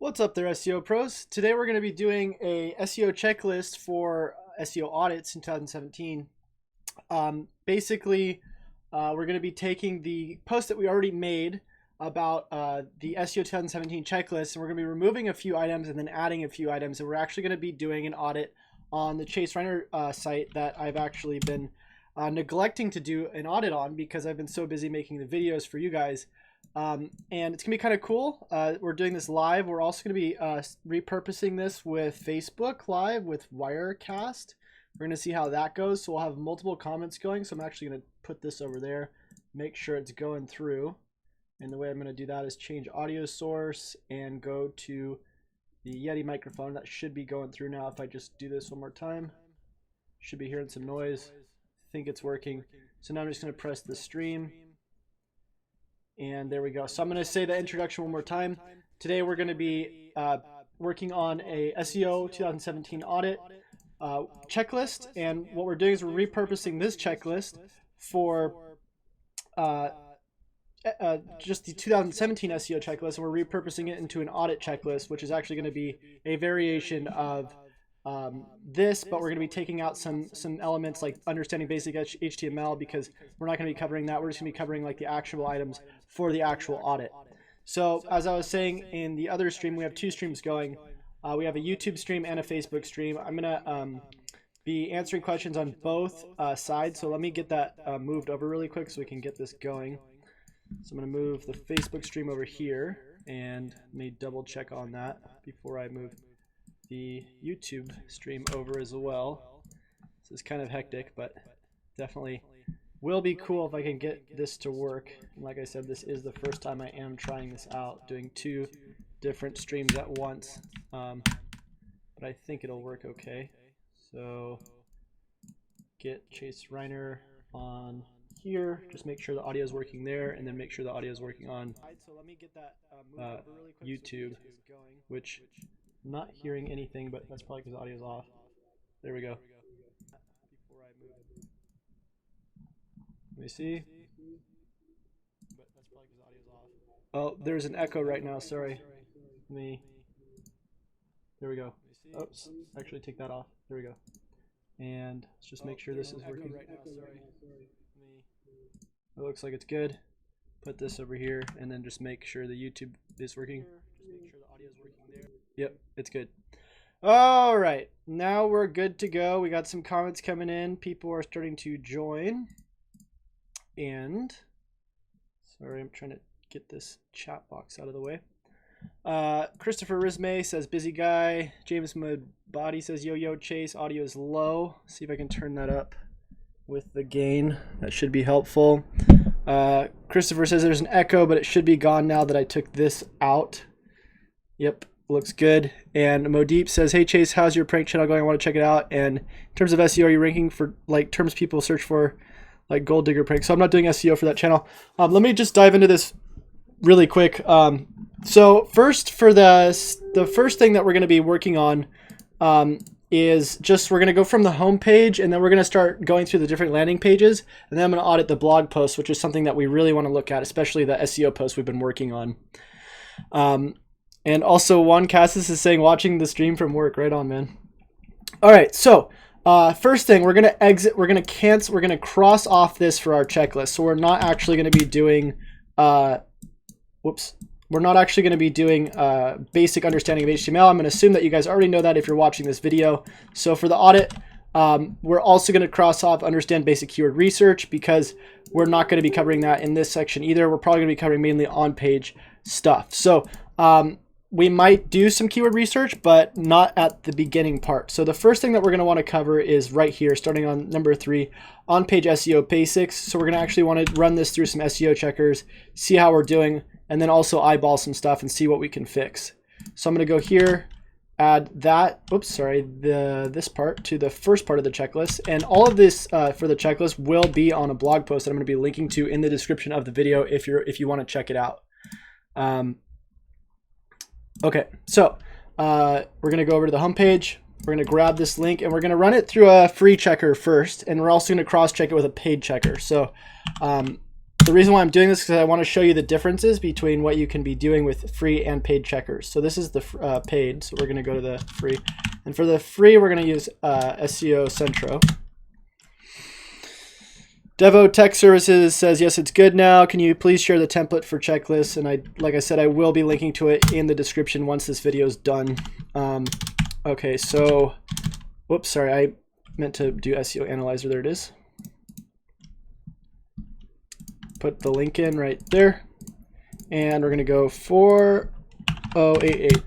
What's up there, SEO pros? Today we're going to be doing a SEO checklist for SEO audits in 2017. We're going to be taking the post that we already made about the SEO 2017 checklist, and we're going to be removing a few items and then adding a few items. And we're actually going to be doing an audit on the Chase Reiner site that I've actually been neglecting to do an audit on because I've been so busy making the videos for you guys. And it's gonna be kind of cool. We're doing this live. We're also gonna be repurposing this with Facebook Live with Wirecast. We're gonna see how that goes. So we'll have multiple comments going. So I'm actually gonna put this over there, make sure it's going through. And the way I'm gonna do that is change audio source and go to the Yeti microphone. That should be going through now. If I just do this one more time, should be hearing some noise. I think it's working. So now I'm just gonna press the stream. And there we go. So I'm going to say the introduction one more time. Today we're going to be working on a SEO 2017 audit checklist. And what we're doing is we're repurposing this checklist for just the 2017 SEO checklist. And we're repurposing it into an audit checklist, which is actually going to be a variation of this, but we're going to be taking out some elements like understanding basic HTML because we're not going to be covering that. We're just going to be covering like the actual items for the actual audit. So as I was saying in the other stream, we have two streams going. We have a YouTube stream and a Facebook stream. I'm going to be answering questions on both sides. So let me get that moved over really quick so we can get this going. So I'm going to move the Facebook stream over here, and let me double check on that before I move the YouTube stream over as well. This is kind of hectic, but definitely will be cool if I can get this to work. And like I said, this is the first time I am trying this out, doing two different streams at once, but I think it'll work okay. So get Chase Reiner on here, just make sure the audio is working there, and then make sure the audio is working on YouTube, which I'm not hearing anything, but that's probably because the audio is off. There we go. Let me see. Oh, there's an echo right now. Sorry. There we go. Oops. Actually, take that off. There we go. And let's just make sure this is working. It looks like it's good. Put this over here, and then just make sure the YouTube is working. Just make sure the audio is working there. Yep, it's good. All right, now we're good to go. We got some comments coming in. People are starting to join. And sorry, I'm trying to get this chat box out of the way. Christopher Rismay says busy guy. James Mudbody says yo Chase, audio is low. See if I can turn that up with the gain. That should be helpful. Christopher says there's an echo, but it should be gone now that I took this out. Yep, looks good. And Modeep says, hey Chase, how's your prank channel going? I want to check it out. And in terms of SEO, are you ranking for like terms people search for, like gold digger prank? So I'm not doing SEO for that channel. Let me just dive into this really quick. So first, for the first thing that we're going to be working on is just we're going to go from the home page, and then we're going to start going through the different landing pages, and then I'm going to audit the blog post, which is something that we really want to look at, especially the SEO posts we've been working on. And also Juan Cassis is saying watching the stream from work. Right on, man. All right, so first thing, we're going to exit, we're going to cancel, we're going to cross off this for our checklist. So we're not actually going to be doing we're not actually going to be doing basic understanding of HTML. I'm going to assume that you guys already know that if you're watching this video. So for the audit, we're also going to cross off understand basic keyword research because we're not going to be covering that in this section either. We're probably going to be covering mainly on-page stuff. So we might do some keyword research, but not at the beginning part. So the first thing that we're going to want to cover is right here, starting on number 3, on-page SEO basics. So we're going to actually want to run this through some SEO checkers, see how we're doing, and then also eyeball some stuff and see what we can fix. So I'm going to go here, add that, this part to the first part of the checklist. And all of this for the checklist will be on a blog post that I'm going to be linking to in the description of the video if you want to check it out. Okay, so we're going to go over to the home page. We're going to grab this link and we're going to run it through a free checker first, and we're also going to cross-check it with a paid checker. So The reason why I'm doing this is because I want to show you the differences between what you can be doing with free and paid checkers. So this is the paid, so we're going to go to the free. And for the free, we're going to use SEO Centro. Devo Tech Services says, yes, it's good now. Can you please share the template for checklists? And like I said, I will be linking to it in the description once this video is done. Okay, so, whoops, sorry, I meant to do SEO Analyzer. There it is. Put the link in right there. And we're going to go 4088.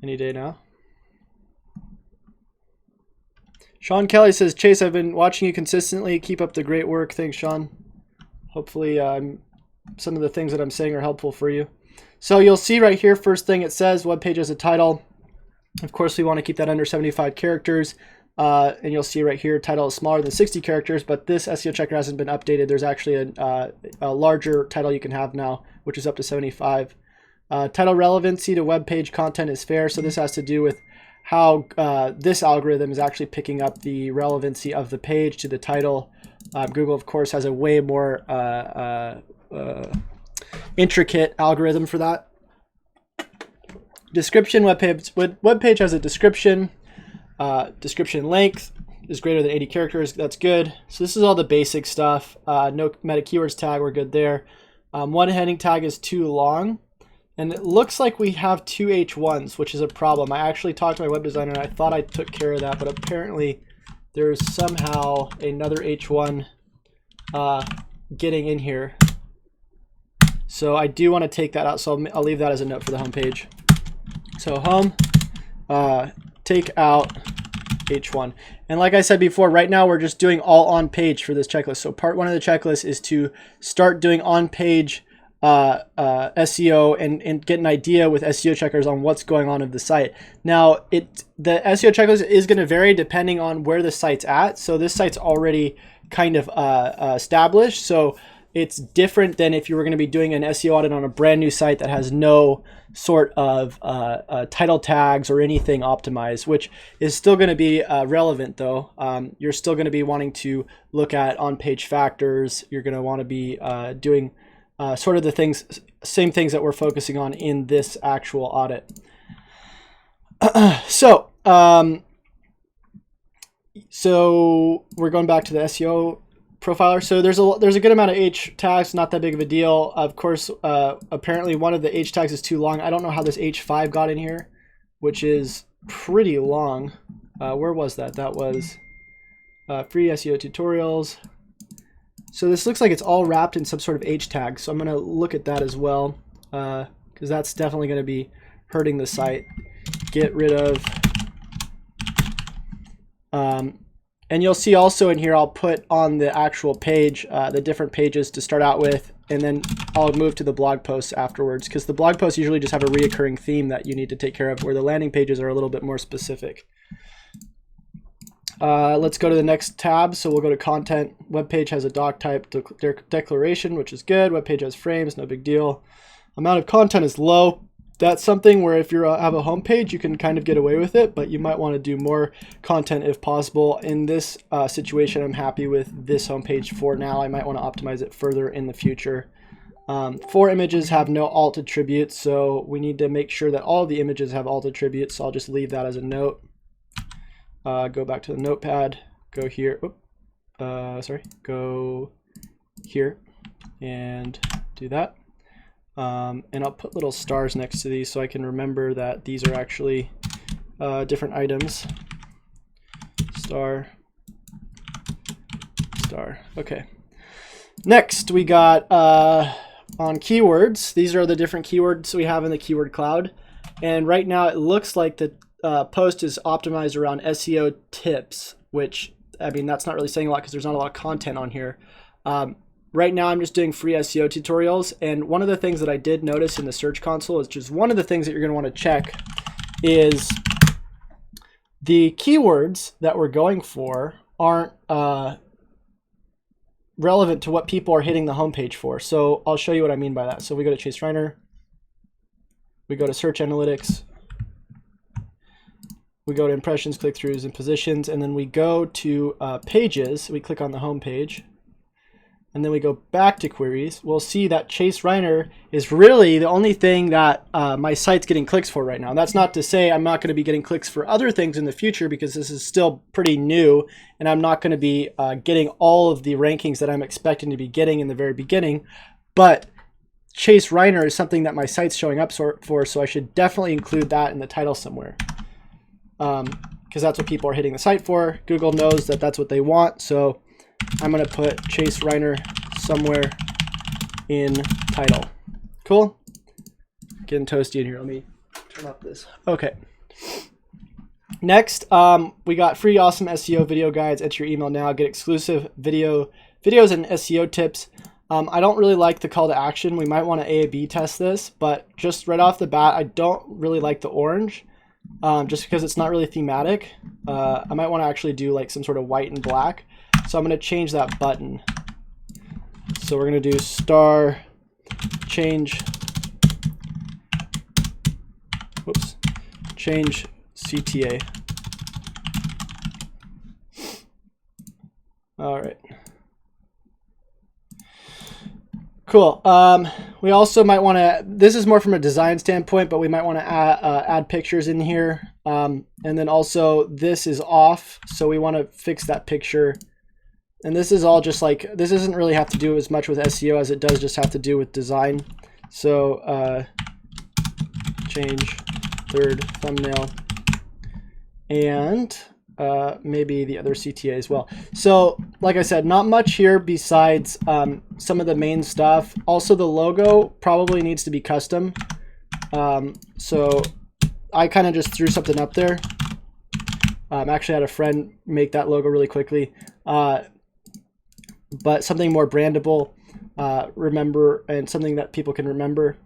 Any day now. Sean Kelly says, Chase, I've been watching you consistently. Keep up the great work. Thanks, Sean. Hopefully some of the things that I'm saying are helpful for you. So you'll see right here, first thing it says, web page as a title. Of course, we want to keep that under 75 characters. And you'll see right here, title is smaller than 60 characters, but this SEO checker hasn't been updated. There's actually a larger title you can have now, which is up to 75. Title relevancy to web page content is fair. So this has to do with how this algorithm is actually picking up the relevancy of the page to the title. Google, of course, has a way more intricate algorithm for that. Description, web page has a description. Description length is greater than 80 characters. That's good. So this is all the basic stuff. No meta keywords tag, we're good there. One heading tag is too long. And it looks like we have two H1s, which is a problem. I actually talked to my web designer and I thought I took care of that, but apparently there's somehow another H1 getting in here. So I do want to take that out, so I'll leave that as a note for the home page. So home, take out H1. And like I said before, right now we're just doing all on page for this checklist. So part one of the checklist is to start doing on page SEO and get an idea with SEO checkers on what's going on of the site. Now, the SEO checklist is going to vary depending on where the site's at. So this site's already kind of established. So it's different than if you were going to be doing an SEO audit on a brand new site that has no sort of title tags or anything optimized, which is still going to be relevant though. You're still going to be wanting to look at on-page factors. You're going to want to be doing sort of the same things that we're focusing on in this actual audit. So we're going back to the SEO profiler. So there's a good amount of H tags, not that big of a deal. Of course, apparently one of the H tags is too long. I don't know how this H5 got in here, which is pretty long. Where was that? That was free SEO tutorials. So this looks like it's all wrapped in some sort of H tag. So I'm going to look at that as well, because that's definitely going to be hurting the site. Get rid of. And you'll see also in here, I'll put on the actual page, the different pages to start out with, and then I'll move to the blog posts afterwards, because the blog posts usually just have a reoccurring theme that you need to take care of, where the landing pages are a little bit more specific. Let's go to the next tab. So we'll go to content. Web page has a doc type declaration, which is good. Web page has frames, no big deal. Amount of content is low. That's something where if you have a home page, you can kind of get away with it, but you might want to do more content if possible. In this situation, I'm happy with this home page for now. I might want to optimize it further in the future. 4 images have no alt attributes, so we need to make sure that all of the images have alt attributes. So I'll just leave that as a note. Go back to the notepad, go here, go here and do that. And I'll put little stars next to these so I can remember that these are actually different items. Star, star, okay. Next we got on keywords. These are the different keywords we have in the keyword cloud. And right now it looks like the post is optimized around SEO tips, which, I mean, that's not really saying a lot because there's not a lot of content on here. Right now I'm just doing free SEO tutorials, and one of the things that I did notice in the Search Console, is just one of the things that you're going to want to check, is the keywords that we're going for aren't relevant to what people are hitting the homepage for. So I'll show you what I mean by that. So we go to Chase Reiner, we go to Search Analytics, We go to impressions, click-throughs, and positions, and then we go to pages. We click on the home page, and then we go back to queries. We'll see that Chase Reiner is really the only thing that my site's getting clicks for right now. That's not to say I'm not going to be getting clicks for other things in the future, because this is still pretty new, and I'm not going to be getting all of the rankings that I'm expecting to be getting in the very beginning. But Chase Reiner is something that my site's showing up for, so I should definitely include that in the title somewhere. Because that's what people are hitting the site for. Google knows that that's what they want, so I'm going to put Chase Reiner somewhere in title. Cool? Getting toasty in here. Let me turn off this. Okay. Next, we got free awesome SEO video guides. Enter your email now. Get exclusive videos and SEO tips. I don't really like the call to action. We might want to A/B test this, but just right off the bat, I don't really like the orange. Just because it's not really thematic. I might want to actually do like some sort of white and black. So I'm going to change that button. So we're going to do star change. Whoops. Change CTA. All right. Cool. We also might want to, this is more from a design standpoint, but we might want to add pictures in here. And then also this is off, so we want to fix that picture. And this is all just like, this doesn't really have to do as much with SEO as it does just have to do with design. So change third thumbnail and maybe the other CTA as well. So like I said, not much here besides some of the main stuff. Also the logo probably needs to be custom. So I kind of just threw something up there. Actually had a friend make that logo really quickly. But something more brandable, remember, and something that people can remember.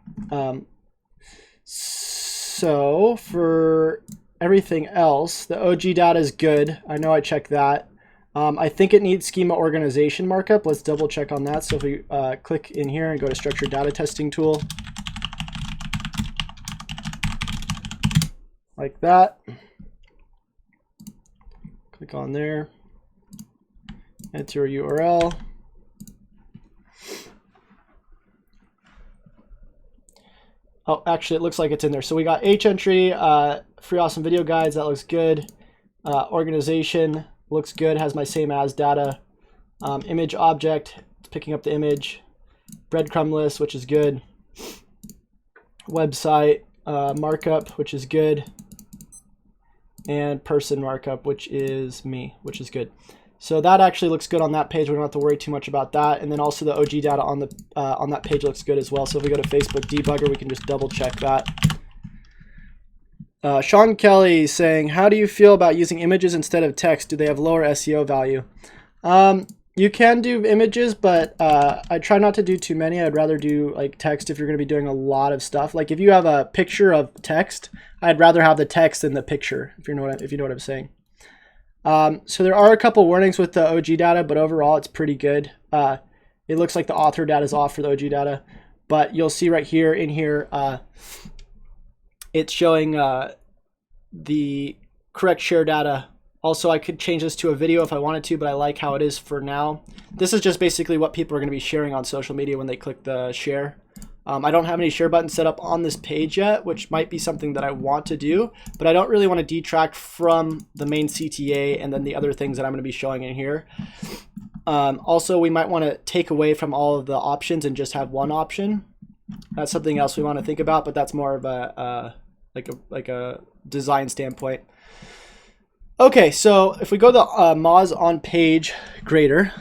So for everything else, the OG data is good. I know I checked that. I think it needs schema organization markup. Let's double check on that. So if we click in here and go to structured data testing tool, like that. Click on there. Enter a URL. Oh, actually, it looks like it's in there. So we got H entry, free awesome video guides. That looks good. Organization looks good. Has my same as data. Image object, it's picking up the image. Breadcrumb list, which is good. Website markup, which is good. And person markup, which is me, which is good. So that actually looks good on that page. We don't have to worry too much about that. And then also the OG data on that page looks good as well. So if we go to Facebook debugger, we can just double check that. Sean Kelly saying, how do you feel about using images instead of text? Do they have lower SEO value? You can do images, but I try not to do too many. I'd rather do like text if you're going to be doing a lot of stuff. Like if you have a picture of text, I'd rather have the text than the picture, if you know what I'm saying. So there are a couple warnings with the OG data, but overall it's pretty good. It looks like the author data is off for the OG data, but you'll see right here in here, it's showing the correct share data. Also, I could change this to a video if I wanted to, but I like how it is for now. This is just basically what people are going to be sharing on social media when they click the share. I don't have any share buttons set up on this page yet, which might be something that I want to do, but I don't really want to detract from the main CTA and then the other things that I'm going to be showing in here. Also, we might want to take away from all of the options and just have one option. That's something else we want to think about, but that's more of a like a design standpoint. Okay, so if we go to the Moz on page grader,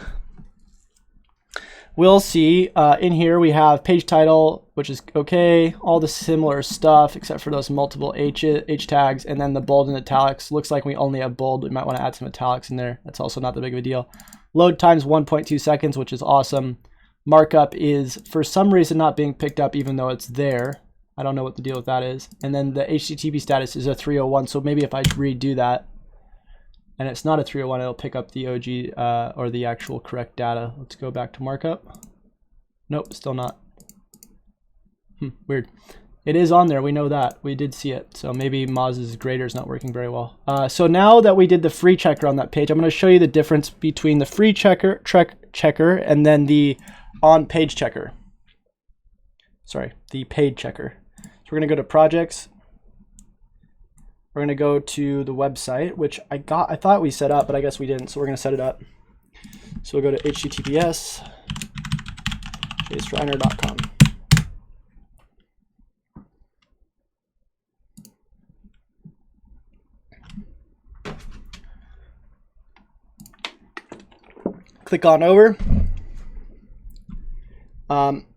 we'll see in here we have page title, which is okay, all the similar stuff except for those multiple H tags, and then the bold and italics. Looks like we only have bold. We might want to add some italics in there. That's also not that big of a deal. Load time's 1.2 seconds, which is awesome. Markup is for some reason not being picked up even though it's there. I don't know what the deal with that is. And then the HTTP status is a 301, so maybe if I redo that, and it's not a 301, it'll pick up the OG or the actual correct data. Let's go back to markup. Nope, still not. Weird. It is on there. We know that. We did see it. So maybe Moz's grader is not working very well. So now that we did the free checker on that page, I'm going to show you the difference between the free checker and then the on-page checker. Sorry, the paid checker. So we're going to go to projects. We're going to go to the website, which I thought we set up, but I guess we didn't. So we're going to set it up. So we'll go to https chasereiner.com. Click on over.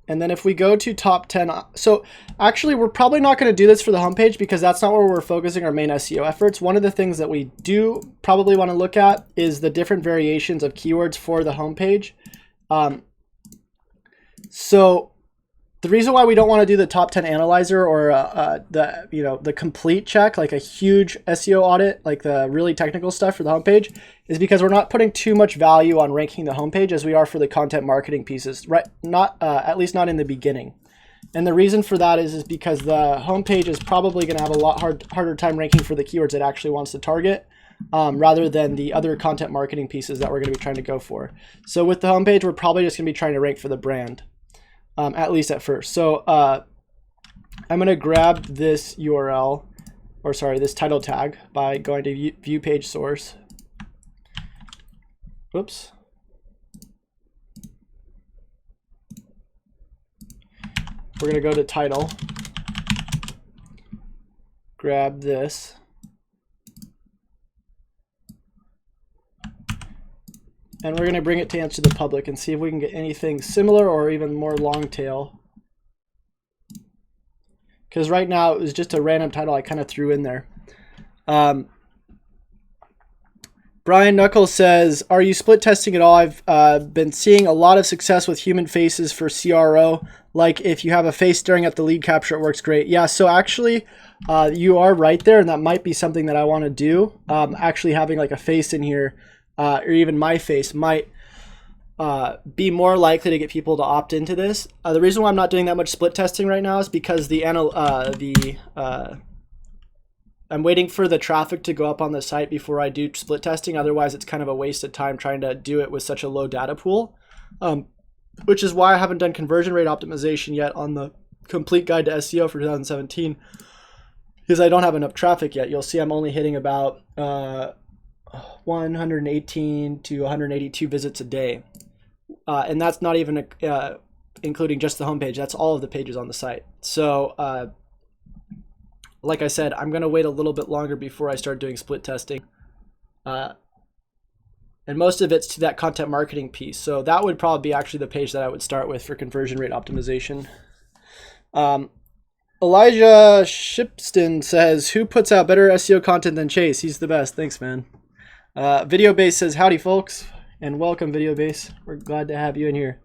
And then if we go to top 10, so actually we're probably not going to do this for the homepage because that's not where we're focusing our main SEO efforts. One of the things that we do probably want to look at is the different variations of keywords for the homepage. So the reason why we don't want to do the top 10 analyzer or the complete check, like a huge SEO audit, like the really technical stuff for the homepage, is because we're not putting too much value on ranking the homepage as we are for the content marketing pieces, right? Not at least not in the beginning. And the reason for that is because the homepage is probably going to have a lot harder time ranking for the keywords it actually wants to target, rather than the other content marketing pieces that we're going to be trying to go for. So with the homepage, we're probably just going to be trying to rank for the brand. At least at first. So I'm going to grab this URL, or sorry, this title tag by going to view page source. Whoops. We're going to go to title, grab this, and we're going to bring it to answer the public and see if we can get anything similar or even more long tail. Because right now it was just a random title I kind of threw in there. Brian Knuckles says, are you split testing at all? I've been seeing a lot of success with human faces for CRO. Like if you have a face staring at the lead capture, it works great. Yeah, so actually you are right there, and that might be something that I want to do. Actually having like a face in here, or even my face, might be more likely to get people to opt into this. The reason why I'm not doing that much split testing right now is because I'm waiting for the traffic to go up on the site before I do split testing. Otherwise, it's kind of a waste of time trying to do it with such a low data pool, which is why I haven't done conversion rate optimization yet on the complete guide to SEO for 2017, because I don't have enough traffic yet. You'll see I'm only hitting about 118 to 182 visits a day. And that's not even including just the homepage. That's all of the pages on the site. So like I said, I'm going to wait a little bit longer before I start doing split testing. And most of it's to that content marketing piece. So that would probably be actually the page that I would start with for conversion rate optimization. Elijah Shipston says, who puts out better SEO content than Chase? He's the best. Thanks, man. Video Base says, howdy, folks, and welcome, Video Base. We're glad to have you in here.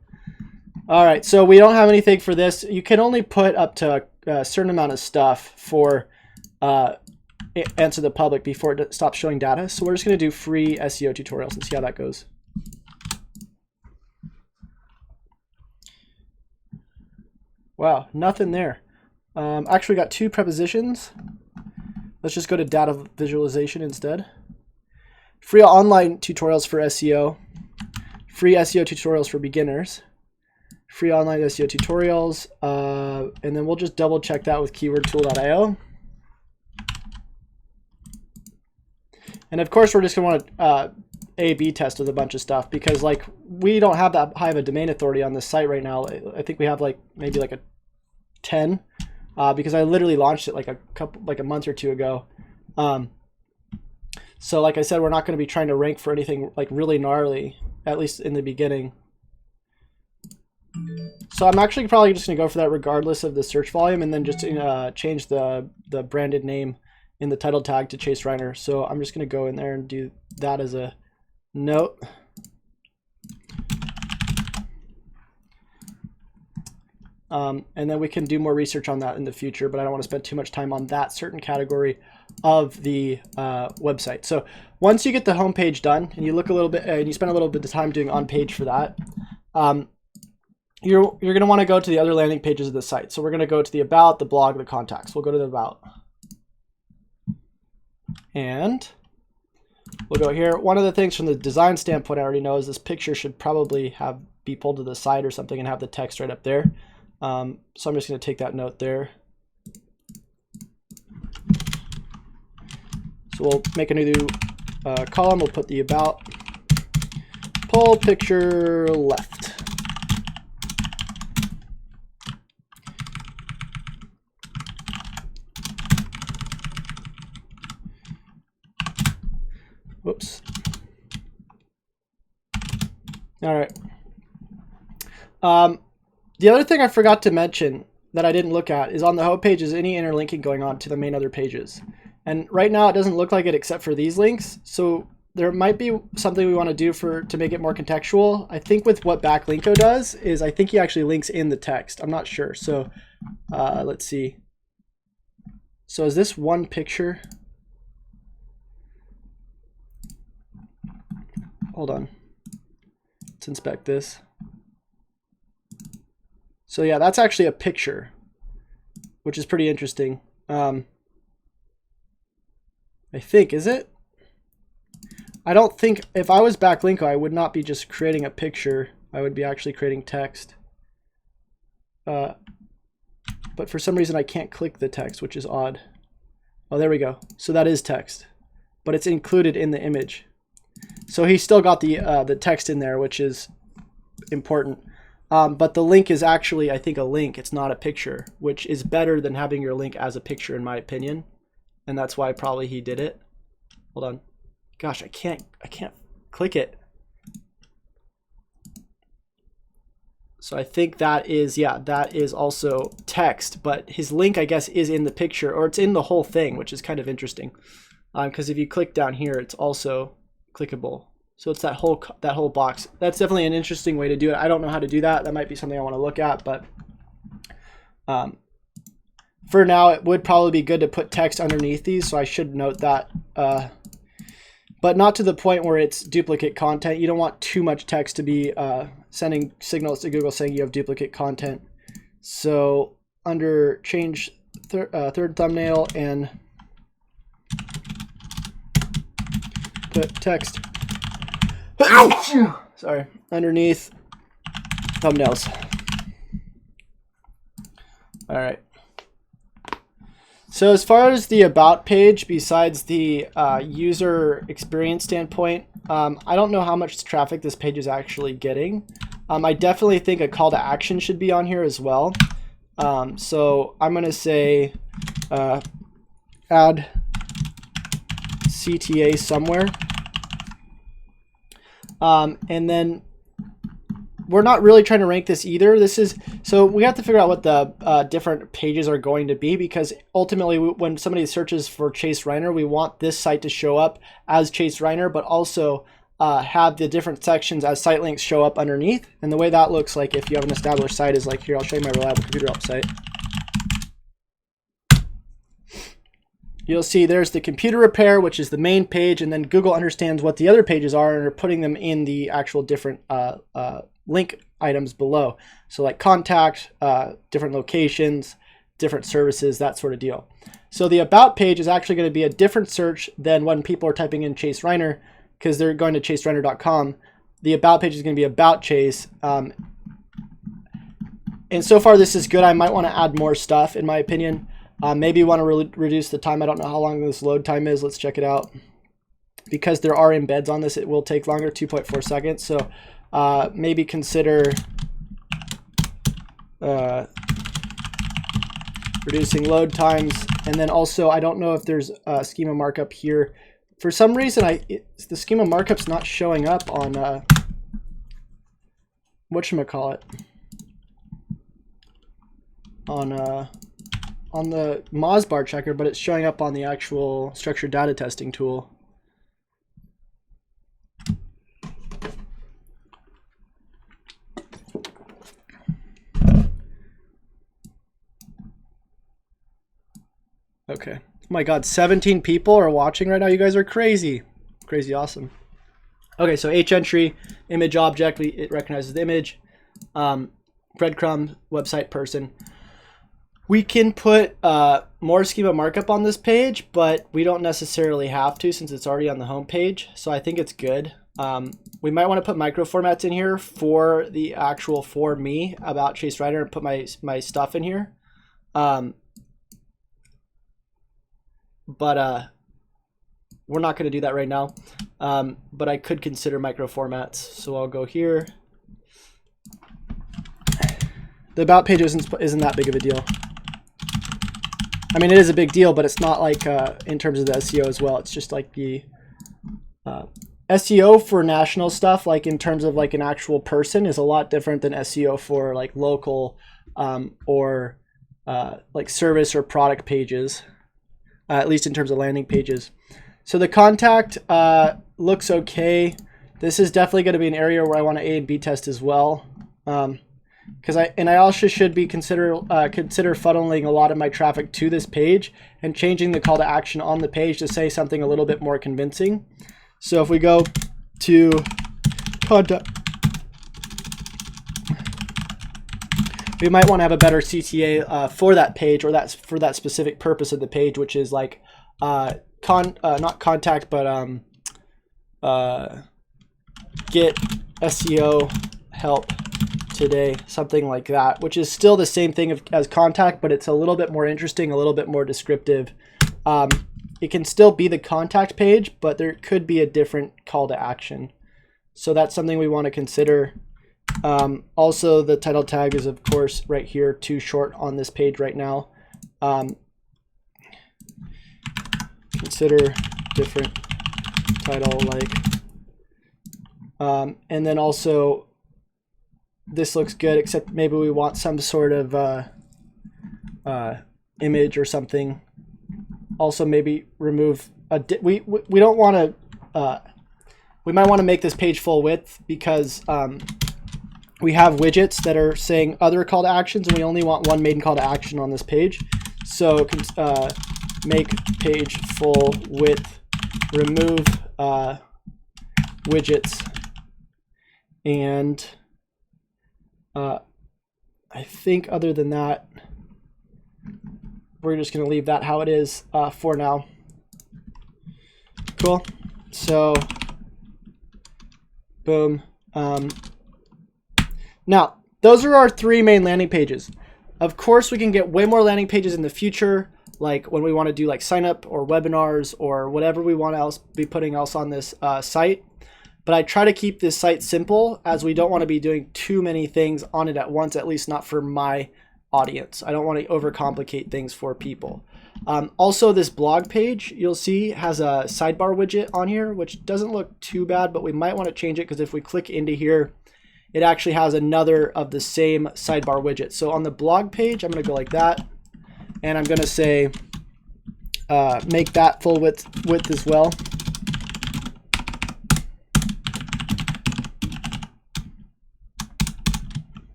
All right, so we don't have anything for this. You can only put up to a certain amount of stuff for answer the public before it stops showing data. So we're just going to do free SEO tutorials and see how that goes. Wow, nothing there. Actually, got two prepositions. Let's just go to data visualization instead. Free online tutorials for SEO. Free SEO tutorials for beginners. Free online SEO tutorials. And then we'll just double check that with keywordtool.io. And of course, we're just going to want to A/B test with a bunch of stuff because like we don't have that high of a domain authority on this site right now. I think we have like maybe like a 10 because I literally launched it like a month or two ago. So like I said, we're not going to be trying to rank for anything like really gnarly, at least in the beginning. So I'm actually probably just going to go for that regardless of the search volume, and then just change the branded name in the title tag to Chase Reiner. So I'm just going to go in there and do that as a note. And then we can do more research on that in the future, but I don't want to spend too much time on that certain category of the website. So once you get the homepage done and you look a little bit and you spend a little bit of time doing on page for that, you're going to want to go to the other landing pages of the site. So we're going to go to the about, the blog, the contacts. We'll go to the about. And we'll go here. One of the things from the design standpoint I already know is this picture should probably be pulled to the side or something and have the text right up there. So I'm just going to take that note there. So we'll make a new column. We'll put the about, pull picture left. Whoops. All right. The other thing I forgot to mention that I didn't look at is on the home page is any interlinking going on to the main other pages. And right now it doesn't look like it except for these links. So there might be something we want to do to make it more contextual. I think with what Backlinko does is I think he actually links in the text. I'm not sure. So let's see. So is this one picture? Hold on. Let's inspect this. So yeah, that's actually a picture, which is pretty interesting. I think, is it? I don't think, if I was Backlinko, I would not be just creating a picture. I would be actually creating text. But for some reason I can't click the text, which is odd. Oh, there we go. So that is text, but it's included in the image. So he still got the text in there, which is important. But the link is actually, I think, a link. It's not a picture, which is better than having your link as a picture, in my opinion. And that's why probably he did it. Hold on. Gosh, I can't click it. So I think that is, yeah, that is also text, but his link, I guess, is in the picture, or it's in the whole thing, which is kind of interesting. Because if you click down here, it's also clickable. So it's that whole box. That's definitely an interesting way to do it. I don't know how to do that. That might be something I want to look at, but for now, it would probably be good to put text underneath these. So I should note that, but not to the point where it's duplicate content. You don't want too much text to be sending signals to Google saying you have duplicate content. So under change third thumbnail and put text. Sorry, underneath thumbnails. All right. So as far as the about page, besides the user experience standpoint, I don't know how much traffic this page is actually getting. I definitely think a call to action should be on here as well. So I'm going to say add CTA somewhere. And then we're not really trying to rank this either. So we have to figure out what the different pages are going to be, because ultimately when somebody searches for Chase Reiner, we want this site to show up as Chase Reiner, but also have the different sections as site links show up underneath. And the way that looks like if you have an established site is like here. I'll show you my reliable computer help site. You'll see there's the computer repair, which is the main page, and then Google understands what the other pages are and are putting them in the actual different link items below. So like contact, different locations, different services, that sort of deal. So the about page is actually going to be a different search than when people are typing in Chase Reiner, because they're going to chasereiner.com. The about page is going to be about Chase. And so far this is good. I might want to add more stuff in my opinion. Maybe you want to reduce the time. I don't know how long this load time is. Let's check it out. Because there are embeds on this, it will take longer, 2.4 seconds. So maybe consider reducing load times. And then also, I don't know if there's a schema markup here. For some reason, the schema markup's not showing up on whatchamacallit. On the Mozbar checker, but it's showing up on the actual structured data testing tool. Okay. Oh my God, 17 people are watching right now. You guys are crazy. Crazy awesome. Okay, so H entry, image object, it recognizes the image. breadcrumb website person. We can put more schema markup on this page, but we don't necessarily have to since it's already on the home page. So I think it's good. We might want to put micro formats in here for the actual for me about Chase Rider and put my stuff in here. But we're not going to do that right now. But I could consider micro formats. So I'll go here. The about page isn't that big of a deal. I mean, it is a big deal, but it's not like in terms of the SEO as well. It's just like the SEO for national stuff, like in terms of like an actual person, is a lot different than SEO for like local or like service or product pages, at least in terms of landing pages. So the contact looks okay. This is definitely going to be an area where I want to A and B test as well. Because I also should be consider funneling a lot of my traffic to this page and changing the call to action on the page to say something a little bit more convincing. So if we go to contact, we might want to have a better CTA for that page, or that's for that specific purpose of the page, which is like not contact, but get SEO help today, something like that, which is still the same thing as contact, but it's a little bit more interesting, a little bit more descriptive. It can still be the contact page, but there could be a different call to action. So that's something we want to consider. Also, the title tag is, of course, right here, too short on this page right now. Consider different title, like, and then also, this looks good, except maybe we want some sort of image or something. Also, maybe remove we don't want to. We might want to make this page full width because we have widgets that are saying other call to actions, and we only want one main call to action on this page. So make page full width, remove widgets, and I think other than that, we're just going to leave that how it is for now. Cool. So, boom. Now, those are our 3 main landing pages. Of course, we can get way more landing pages in the future, like when we want to do like sign up or webinars or whatever we want to be putting else on this site. But I try to keep this site simple, as we don't want to be doing too many things on it at once, at least not for my audience. I don't want to overcomplicate things for people. Also, this blog page, you'll see, has a sidebar widget on here, which doesn't look too bad, but we might want to change it because if we click into here, it actually has another of the same sidebar widget. So on the blog page, I'm going to go like that, and I'm going to say make that full width as well.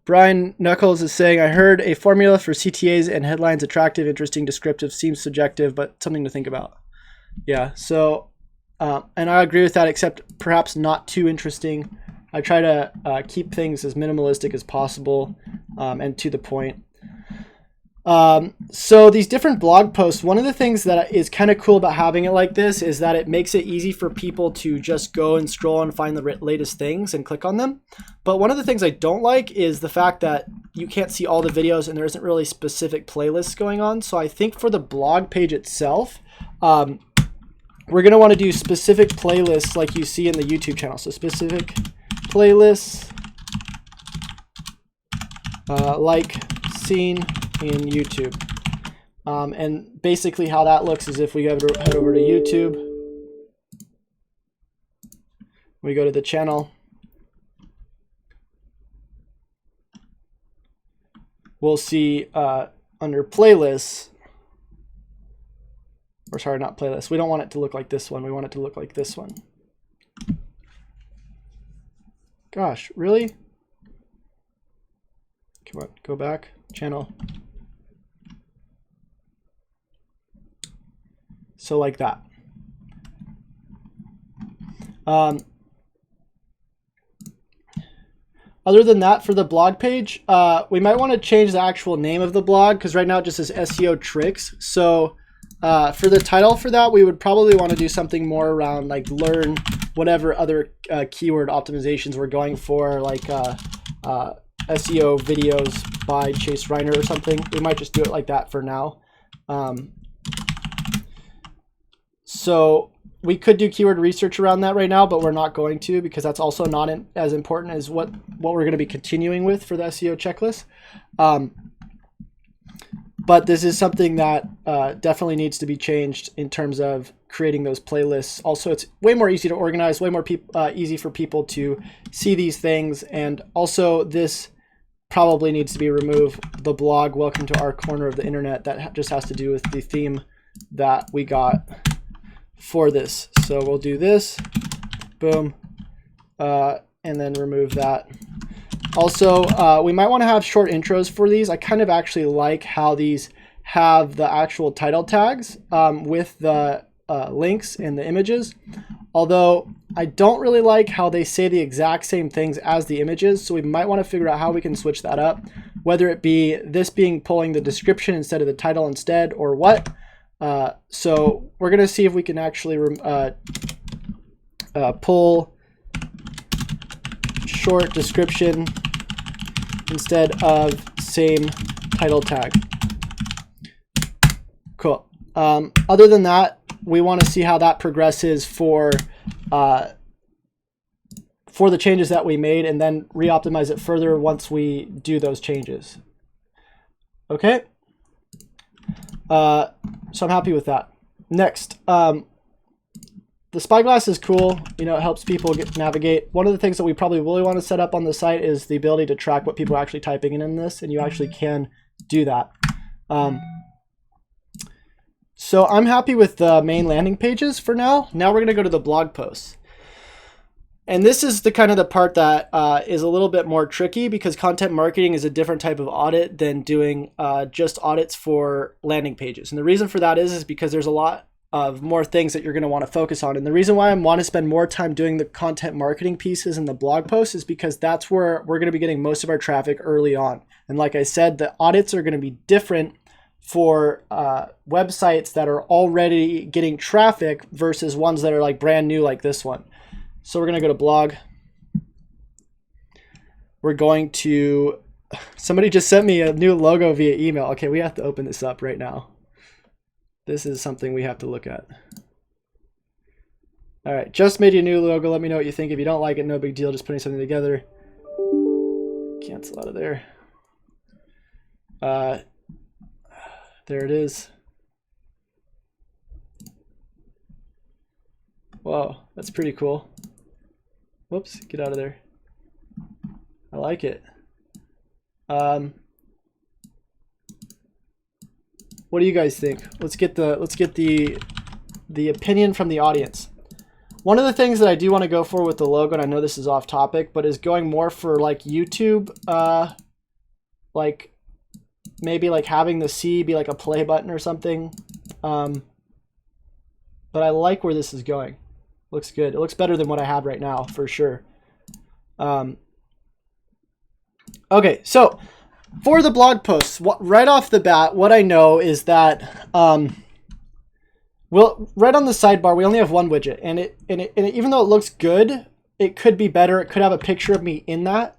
Brian Knuckles is saying, I heard a formula for CTAs and headlines: attractive, interesting, descriptive, seems subjective, but something to think about. Yeah, so, and I agree with that, except perhaps not too interesting. I try to keep things as minimalistic as possible and to the point. So these different blog posts, one of the things that is kind of cool about having it like this is that it makes it easy for people to just go and scroll and find the latest things and click on them. But one of the things I don't like is the fact that you can't see all the videos and there isn't really specific playlists going on. So I think for the blog page itself, we're going to want to do specific playlists like you see in the YouTube channel. So specific playlists like seen in YouTube. And basically how that looks is if we head over to YouTube, we go to the channel, we'll see under playlists, or sorry, not playlists. We don't want it to look like this one. We want it to look like this one. Gosh, really? Come on, go back, channel. So like that. Other than that, for the blog page, we might want to change the actual name of the blog because right now it just says SEO tricks. So for the title for that, we would probably want to do something more around like learn whatever other keyword optimizations we're going for, like SEO videos by Chase Reiner or something. We might just do it like that for now. So we could do keyword research around that right now, but we're not going to because that's also not as important as what we're going to be continuing with for the SEO checklist. But this is something that definitely needs to be changed in terms of creating those playlists. Also, it's way more easy to organize, way more easy for people to see these things. And also this probably needs to be removed. The blog, welcome to our corner of the internet, that just has to do with the theme that we got for this. So we'll do this, boom, and then remove that. Also, we might want to have short intros for these. I kind of actually like how these have the actual title tags with the links and the images, although I don't really like how they say the exact same things as the images, so we might want to figure out how we can switch that up, whether it be this being pulling the description instead of the title instead or what. So we're going to see if we can actually pull short description instead of same title tag. Cool. Other than that, we want to see how that progresses for the changes that we made and then re-optimize it further once we do those changes. Okay. So I'm happy with that. Next, the spyglass is cool. You know, it helps people navigate. One of the things that we probably really want to set up on the site is the ability to track what people are actually typing in this, and you actually can do that. So I'm happy with the main landing pages for now. Now we're going to go to the blog posts. And this is the kind of the part that is a little bit more tricky because content marketing is a different type of audit than doing just audits for landing pages. And the reason for that is because there's a lot of more things that you're going to want to focus on. And the reason why I want to spend more time doing the content marketing pieces in the blog posts is because that's where we're going to be getting most of our traffic early on. And like I said, the audits are going to be different for websites that are already getting traffic versus ones that are like brand new like this one. So we're going to go to blog. We're going to, somebody just sent me a new logo via email. Okay, we have to open this up right now. This is something we have to look at. All right, just made you a new logo. Let me know what you think. If you don't like it, no big deal. Just putting something together. Cancel out of there. There it is. Whoa, that's pretty cool. Whoops, get out of there. I like it. What do you guys think? Let's get the opinion from the audience. One of the things that I do want to go for with the logo, and I know this is off topic, but is going more for like YouTube, like maybe like having the C be like a play button or something. But I like where this is going. Looks good. It looks better than what I have right now, for sure. Okay, so for the blog posts, right off the bat, what I know is that well, right on the sidebar, we only have one widget, and it even though it looks good, it could be better. It could have a picture of me in that.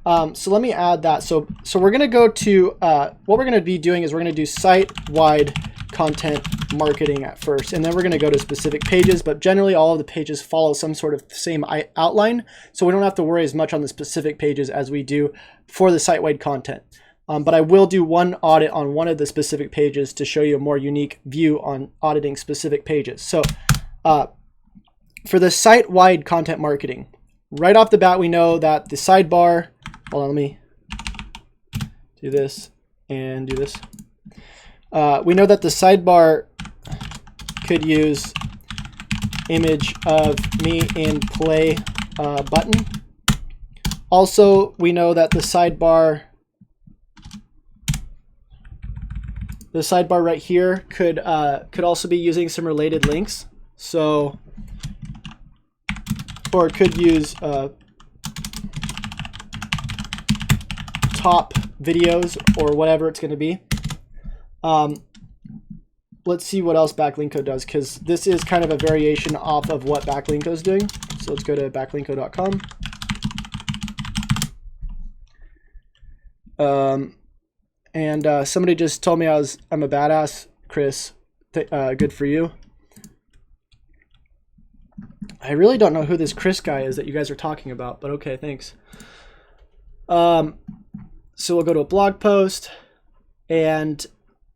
So let me add that. So we're gonna go to what we're gonna be doing is we're gonna do site-wide content marketing at first, and then we're going to go to specific pages, but generally all of the pages follow some sort of same outline, so we don't have to worry as much on the specific pages as we do for the site-wide content. But I will do one audit on one of the specific pages to show you a more unique view on auditing specific pages. So for the site-wide content marketing, right off the bat we know that the sidebar, hold on, let me do this and do this. We know that the sidebar could use image of me in play button. Also, we know that the sidebar right here could also be using some related links. So or could use top videos or whatever it's going to be. Let's see what else Backlinko does, because this is kind of a variation off of what Backlinko is doing. So let's go to backlinko.com. Somebody just told me I'm a badass, Chris. Good for you. I really don't know who this Chris guy is that you guys are talking about, but okay, thanks. So we'll go to a blog post, and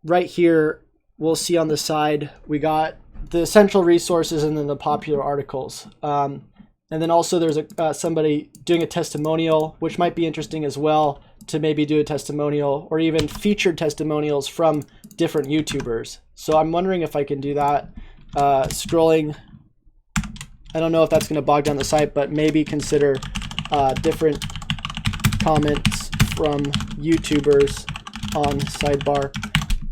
right here we'll see on the side we got the essential resources and then the popular articles. And then also there's somebody doing a testimonial, which might be interesting as well, to maybe do a testimonial or even featured testimonials from different YouTubers. So I'm wondering if I can do that. Scrolling, I don't know if that's going to bog down the site, but maybe consider different comments from YouTubers on sidebar,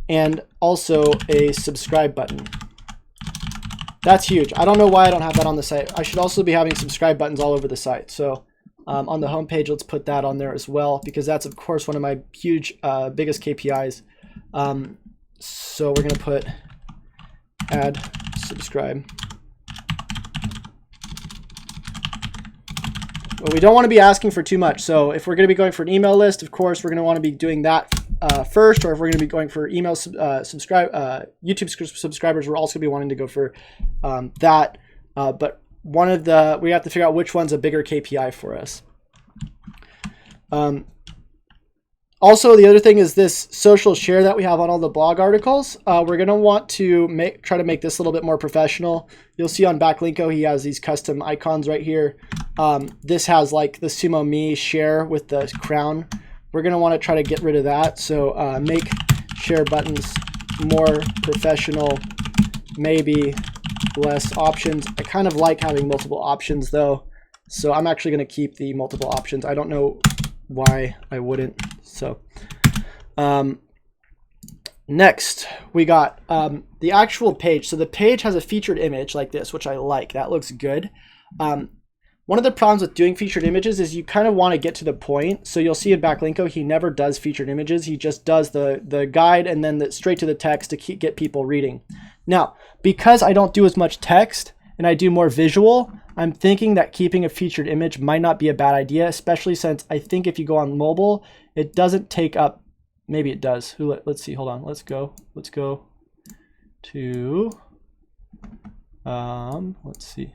and also a subscribe button. That's huge. I don't know why I don't have that on the site. I should also be having subscribe buttons all over the site. So on the homepage, let's put that on there as well, because that's of course one of my huge, biggest KPIs. So we're going to put add subscribe. Well, we don't want to be asking for too much. So if we're going to be going for an email list, of course, we're going to want to be doing that first, or if we're going to be going for email YouTube subscribers, we're also going to be wanting to go for that. But we have to figure out which one's a bigger KPI for us. Also, the other thing is this social share that we have on all the blog articles. We're going to want to try to make this a little bit more professional. You'll see on Backlinko, he has these custom icons right here. This has like the Sumo Me share with the crown. We're going to want to try to get rid of that. So make share buttons more professional, maybe less options. I kind of like having multiple options though. So I'm actually going to keep the multiple options. I don't know why I wouldn't. So next we got the actual page. So the page has a featured image like this, which I like. That looks good. One of the problems with doing featured images is you kind of want to get to the point. So you'll see in Backlinko, he never does featured images. He just does the guide and then straight to the text to get people reading. Now, because I don't do as much text and I do more visual, I'm thinking that keeping a featured image might not be a bad idea, especially since I think if you go on mobile, it doesn't take up, maybe it does. Let's see, hold on. Let's go to, let's see.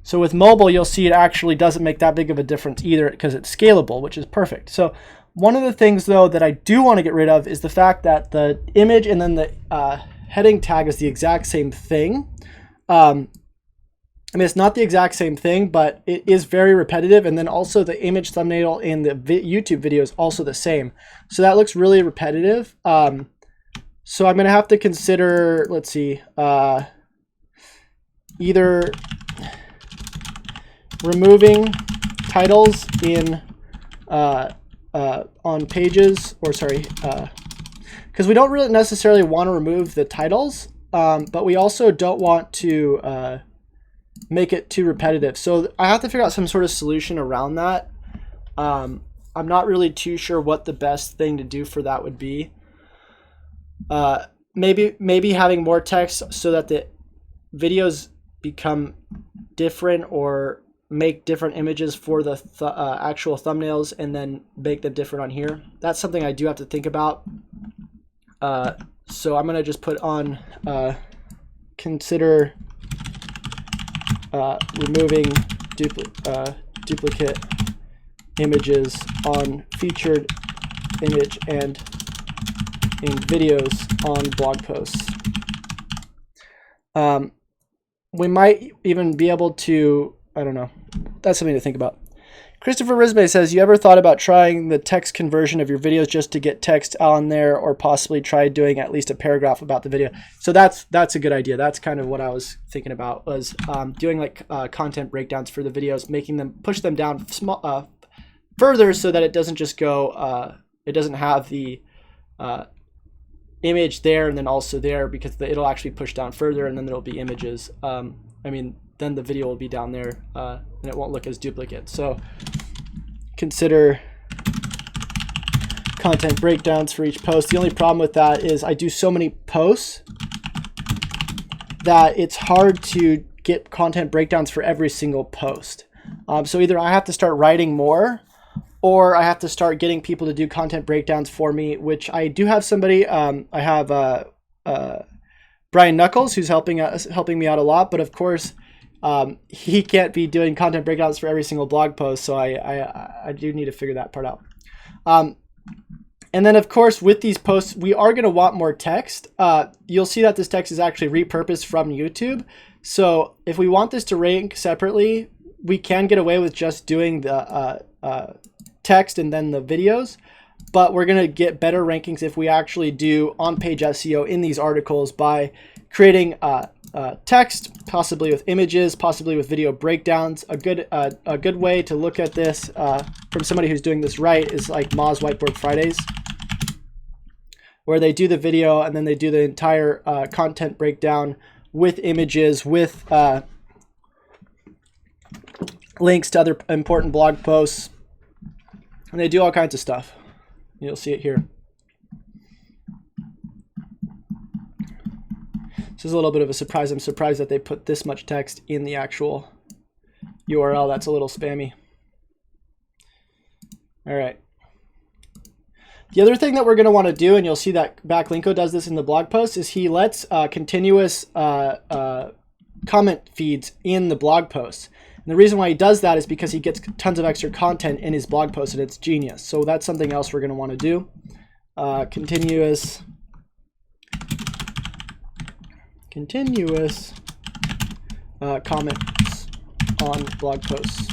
So with mobile, you'll see it actually doesn't make that big of a difference either because it's scalable, which is perfect. So one of the things though that I do want to get rid of is the fact that the image and then the heading tag is the exact same thing. I mean, it's not the exact same thing, but it is very repetitive. And then also the image thumbnail in the YouTube video is also the same. So that looks really repetitive. So I'm going to have to consider, let's see, either removing titles in on pages, or sorry, because we don't really necessarily want to remove the titles, but we also don't want to make it too repetitive. So I have to figure out some sort of solution around that. I'm not really too sure what the best thing to do for that would be. Maybe having more text so that the videos become different, or make different images for the actual thumbnails and then make them different on here. That's something I do have to think about. So I'm going to just put on consider removing duplicate images on featured image and in videos on blog posts. We might even be able to, I don't know. That's something to think about. Christopher Risbay says, you ever thought about trying the text conversion of your videos just to get text on there, or possibly try doing at least a paragraph about the video? So that's a good idea. That's kind of what I was thinking about, was doing like content breakdowns for the videos, making them, push them down further so that it doesn't just go, it doesn't have the image there and then also there, because it'll actually push down further and then there'll be images. I mean, then the video will be down there and it won't look as duplicate. So consider content breakdowns for each post. The only problem with that is I do so many posts that it's hard to get content breakdowns for every single post. So either I have to start writing more, or I have to start getting people to do content breakdowns for me, which I do have somebody. I have Brian Knuckles, who's helping me out a lot, but of course he can't be doing content breakdowns for every single blog post, so I do need to figure that part out. And then of course with these posts we are going to want more text. You'll see that this text is actually repurposed from YouTube, so if we want this to rank separately, we can get away with just doing the text and then the videos, but we're going to get better rankings if we actually do on-page SEO in these articles by creating text, possibly with images, possibly with video breakdowns. A good way to look at this from somebody who's doing this right is like Moz Whiteboard Fridays, where they do the video and then they do the entire content breakdown with images, with links to other important blog posts, and they do all kinds of stuff. You'll see it here. This is a little bit of a surprise. I'm surprised that they put this much text in the actual URL. That's a little spammy. All right. The other thing that we're going to want to do, and you'll see that Backlinko does this in the blog post, is he lets continuous comment feeds in the blog posts. And the reason why he does that is because he gets tons of extra content in his blog post, and it's genius. So that's something else we're going to want to do. Continuous comments on blog posts.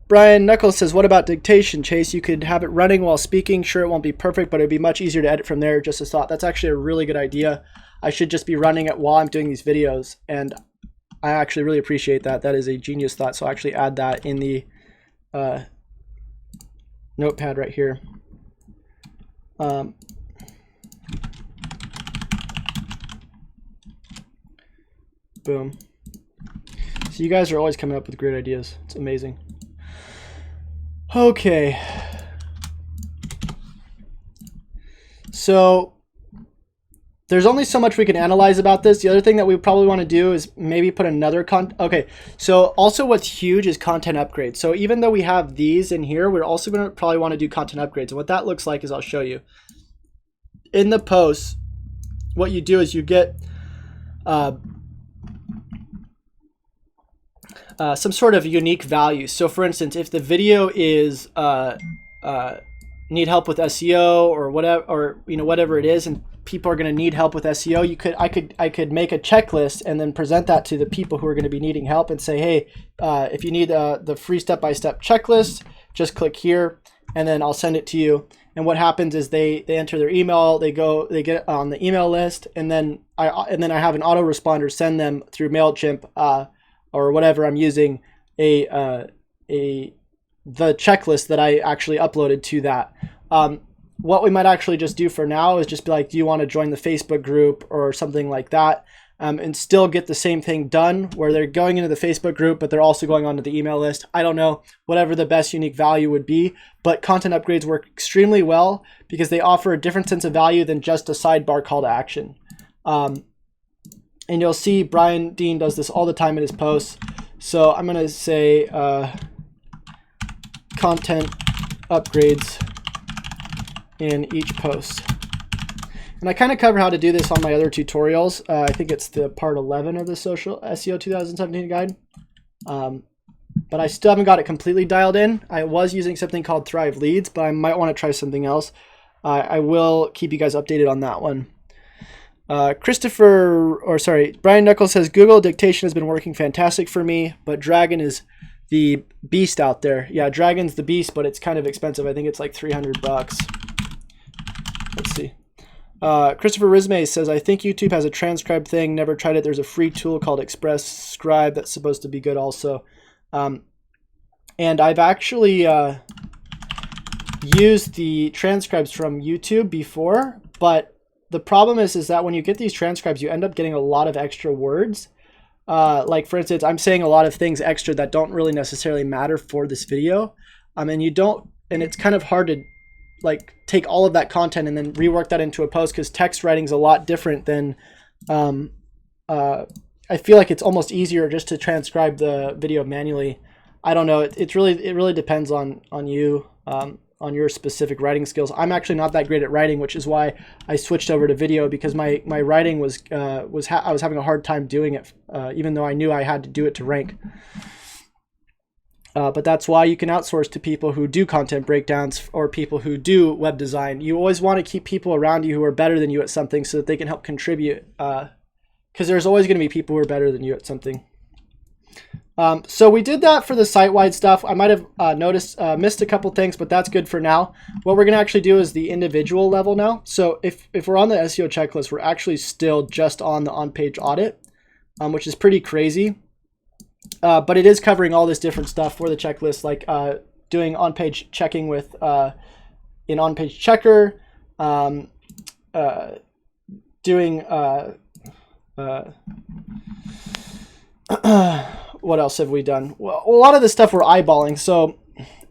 Brian Knuckles says, what about dictation, Chase? You could have it running while speaking. Sure, it won't be perfect, but it'd be much easier to edit from there. Just a thought. That's actually a really good idea. I should just be running it while I'm doing these videos, and I actually really appreciate that. That is a genius thought, so I'll actually add that in the notepad right here. Boom. So you guys are always coming up with great ideas. It's amazing. Okay. So there's only so much we can analyze about this. The other thing that we probably want to do is maybe put another okay, so also what's huge is content upgrades. So even though we have these in here, we're also going to probably want to do content upgrades. And what that looks like is I'll show you. In the posts, what you do is you get some sort of unique value. So for instance, if the video is need help with SEO or whatever, or whatever it is, and people are going to need help with SEO, I could make a checklist and then present that to the people who are going to be needing help and say, hey, if you need the free step-by-step checklist, just click here and then I'll send it to you. And what happens is they enter their email, they get on the email list, and then I have an autoresponder send them through MailChimp or whatever I'm using the checklist that I actually uploaded to that. What we might actually just do for now is just be like, do you want to join the Facebook group or something like that, and still get the same thing done where they're going into the Facebook group, but they're also going onto the email list. I don't know, whatever the best unique value would be, but content upgrades work extremely well because they offer a different sense of value than just a sidebar call to action. And you'll see Brian Dean does this all the time in his posts. So I'm going to say content upgrades in each post. And I kind of cover how to do this on my other tutorials. I think it's the part 11 of the Social SEO 2017 guide. But I still haven't got it completely dialed in. I was using something called Thrive Leads, but I might want to try something else. I will keep you guys updated on that one. Brian Knuckles says, Google dictation has been working fantastic for me, but Dragon is the beast out there. Yeah, Dragon's the beast, but it's kind of expensive. I think it's like $300. Let's see. Christopher Rismay says, I think YouTube has a transcribe thing. Never tried it. There's a free tool called Express Scribe that's supposed to be good also. And I've actually used the transcribes from YouTube before, but the problem is that when you get these transcribes, you end up getting a lot of extra words. Like for instance, I'm saying a lot of things extra that don't really necessarily matter for this video. And it's kind of hard to like take all of that content and then rework that into a post, because text writing is a lot different than, I feel like it's almost easier just to transcribe the video manually. I don't know. It really depends on you, on your specific writing skills. I'm actually not that great at writing, which is why I switched over to video, because my writing I was having a hard time doing it, even though I knew I had to do it to rank. But that's why you can outsource to people who do content breakdowns or people who do web design. You always want to keep people around you who are better than you at something so that they can help contribute, because there's always going to be people who are better than you at something. So we did that for the site-wide stuff. I might have missed a couple things, but that's good for now. What we're going to actually do is the individual level now. So if we're on the SEO checklist, we're actually still just on the on-page audit, which is pretty crazy. But it is covering all this different stuff for the checklist, like doing on-page checking with in on-page checker, doing what else have we done? Well, a lot of the stuff we're eyeballing. So,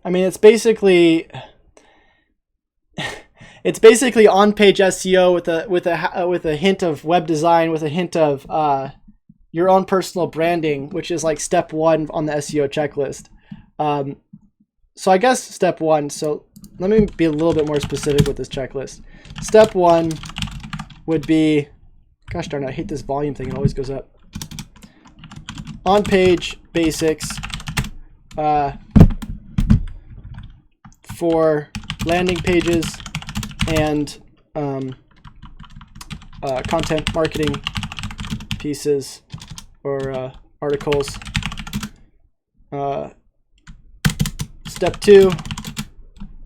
I mean, it's basically on-page SEO with a hint of web design, with a hint of your own personal branding, which is like step 1 on the SEO checklist. So I guess step 1. So let me be a little bit more specific with this checklist. Step 1 would be, gosh darn it, I hate this volume thing. It always goes up. On-page basics for landing pages and content marketing pieces or articles. Step 2,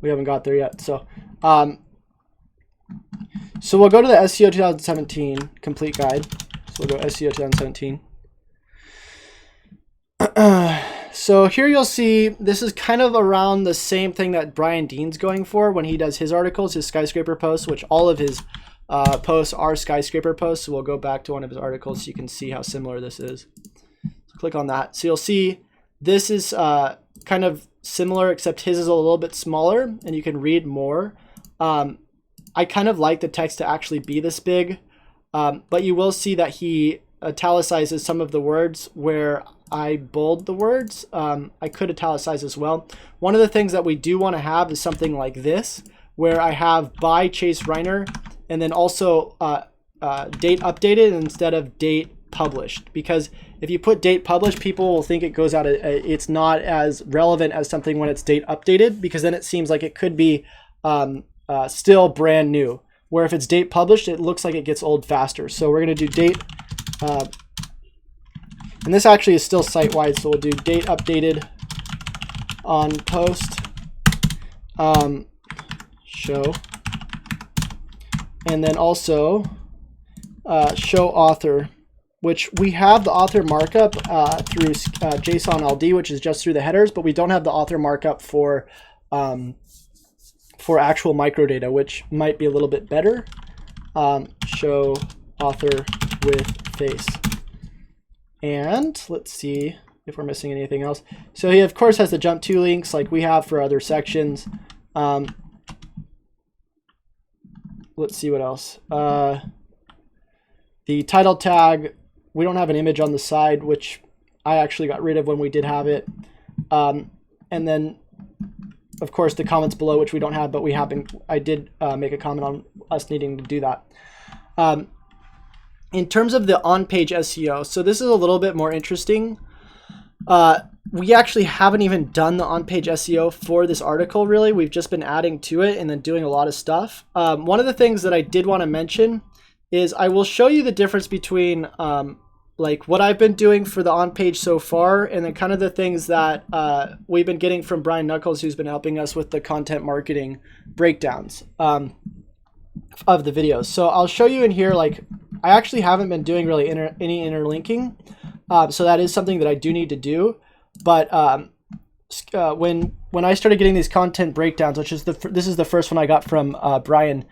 we haven't got there yet. So we'll go to the SEO 2017 complete guide. So we'll go SEO 2017. So here you'll see this is kind of around the same thing that Brian Dean's going for when he does his articles, his skyscraper posts, which all of his posts are skyscraper posts. So we'll go back to one of his articles so you can see how similar this is. So click on that. So you'll see this is kind of similar, except his is a little bit smaller and you can read more. I kind of like the text to actually be this big, but you will see that he italicizes some of the words where I bold the words. I could italicize as well. One of the things that we do want to have is something like this, where I have by Chase Reiner and then also date updated instead of date published. Because if you put date published, people will think it goes out, it's not as relevant as something when it's date updated, because then it seems like it could be still brand new. Where if it's date published, it looks like it gets old faster. So we're going to do date, and this actually is still site-wide, so we'll do date updated on post, show, and then also show author, which we have the author markup through JSON LD, which is just through the headers, but we don't have the author markup for actual microdata, which might be a little bit better. Show author with face. And let's see if we're missing anything else. So he of course has the jump to links like we have for other sections. Let's see what else. The title tag, we don't have an image on the side, which I actually got rid of when we did have it. And then of course the comments below, which we don't have, but I did make a comment on us needing to do that. In terms of the on-page SEO, so this is a little bit more interesting. We actually haven't even done the on-page SEO for this article, really. We've just been adding to it and then doing a lot of stuff. One of the things that I did want to mention is I will show you the difference between like what I've been doing for the on-page so far and then kind of the things that we've been getting from Brian Knuckles, who's been helping us with the content marketing breakdowns of the videos. So I'll show you in here, like I actually haven't been doing really any interlinking. So that is something that I do need to do. But when I started getting these content breakdowns, which is this is the first one I got from Brian,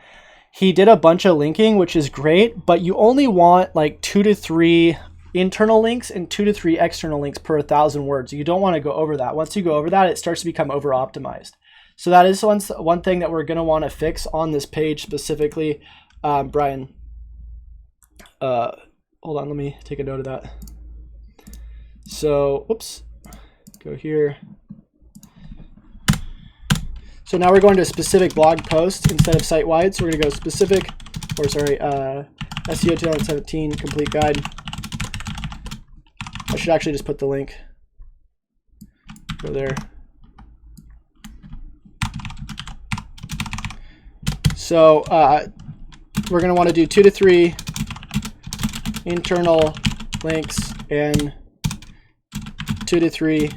he did a bunch of linking, which is great, but you only want like 2 to 3 internal links and 2 to 3 external links per 1,000 words. You don't want to go over that. Once you go over that, it starts to become over optimized. So that is one thing that we're going to want to fix on this page specifically. Brian, hold on, let me take a note of that. So, whoops, go here. So now we're going to a specific blog post instead of site-wide. So we're going to go specific, or sorry, SEO 2017 complete guide. I should actually just put the link. Go there. So we're going to want to do 2 to 3 internal links and 2 to 3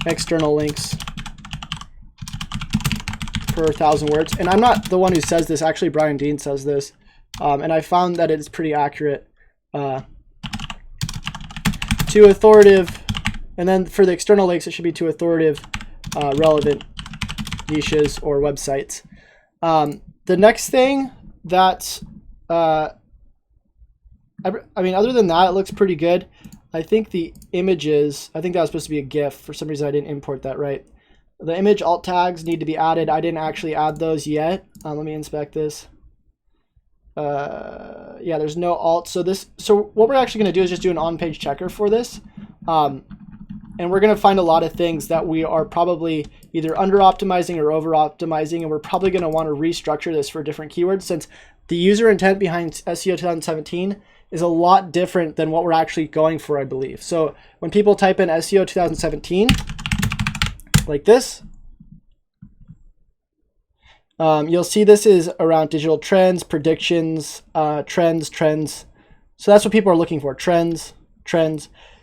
external links per 1,000 words. And I'm not the one who says this. Actually, Brian Dean says this. And I found that it's pretty accurate. To authoritative, and then for the external links, it should be to authoritative, relevant niches or websites. The next thing that, I mean, other than that, it looks pretty good. I think the images, I think that was supposed to be a GIF. For some reason, I didn't import that right. The image alt tags need to be added. I didn't actually add those yet. Let me inspect this. Yeah, there's no alt. So what we're actually going to do is just do an on-page checker for this. And we're going to find a lot of things that we are probably either under-optimizing or over-optimizing, and we're probably going to want to restructure this for different keywords, since the user intent behind SEO 2017 is a lot different than what we're actually going for, I believe. So when people type in SEO 2017, like this, you'll see this is around digital trends, predictions, trends. So that's what people are looking for, trends.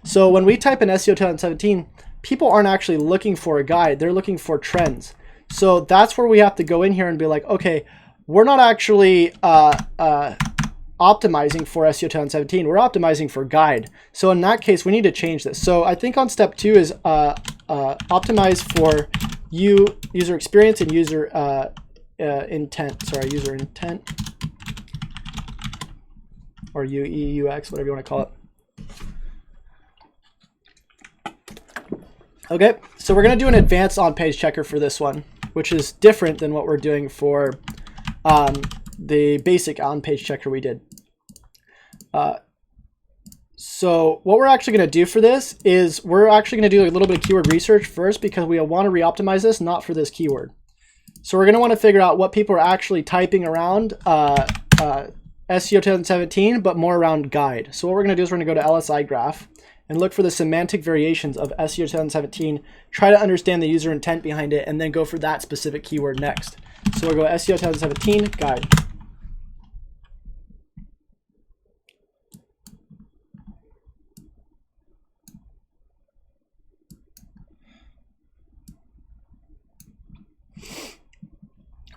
So when we type in SEO 2017, people aren't actually looking for a guide. They're looking for trends. So that's where we have to go in here and be like, okay, we're not actually optimizing for SEO 2017. We're optimizing for guide. So in that case, we need to change this. So I think on step 2 is optimize for user experience and user intent. Sorry, user intent, or UI, UX, whatever you want to call it. Okay, so we're going to do an advanced on-page checker for this one, which is different than what we're doing for the basic on-page checker we did. So what we're actually going to do for this is we're actually going to do a little bit of keyword research first, because we want to re-optimize this, not for this keyword. So we're going to want to figure out what people are actually typing around SEO 2017, but more around guide. So what we're going to do is we're going to go to LSI graph and look for the semantic variations of SEO 2017, try to understand the user intent behind it, and then go for that specific keyword next. So we'll go SEO 2017 guide.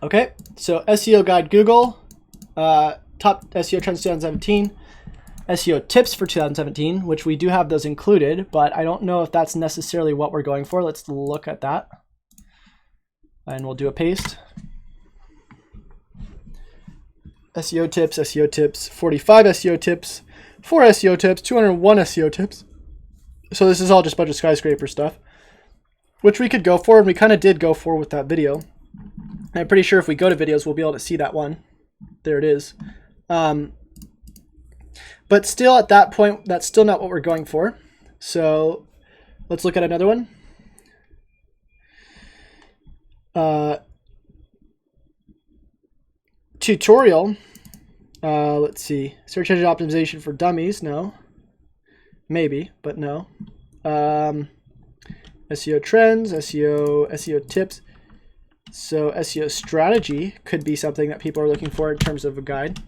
Okay, so SEO guide Google, top SEO trends 2017, SEO tips for 2017, which we do have those included, but I don't know if that's necessarily what we're going for. Let's look at that. And we'll do a paste. SEO tips, 45 SEO tips, 4 SEO tips, 201 SEO tips. So this is all just a bunch of skyscraper stuff, which we could go for, and we kind of did go for with that video. I'm pretty sure if we go to videos, we'll be able to see that one. There it is. But still, at that point, that's still not what we're going for. So let's look at another one. Tutorial. Let's see. Search engine optimization for dummies. No. Maybe, but no. SEO trends, SEO tips. So SEO strategy could be something that people are looking for in terms of a guide.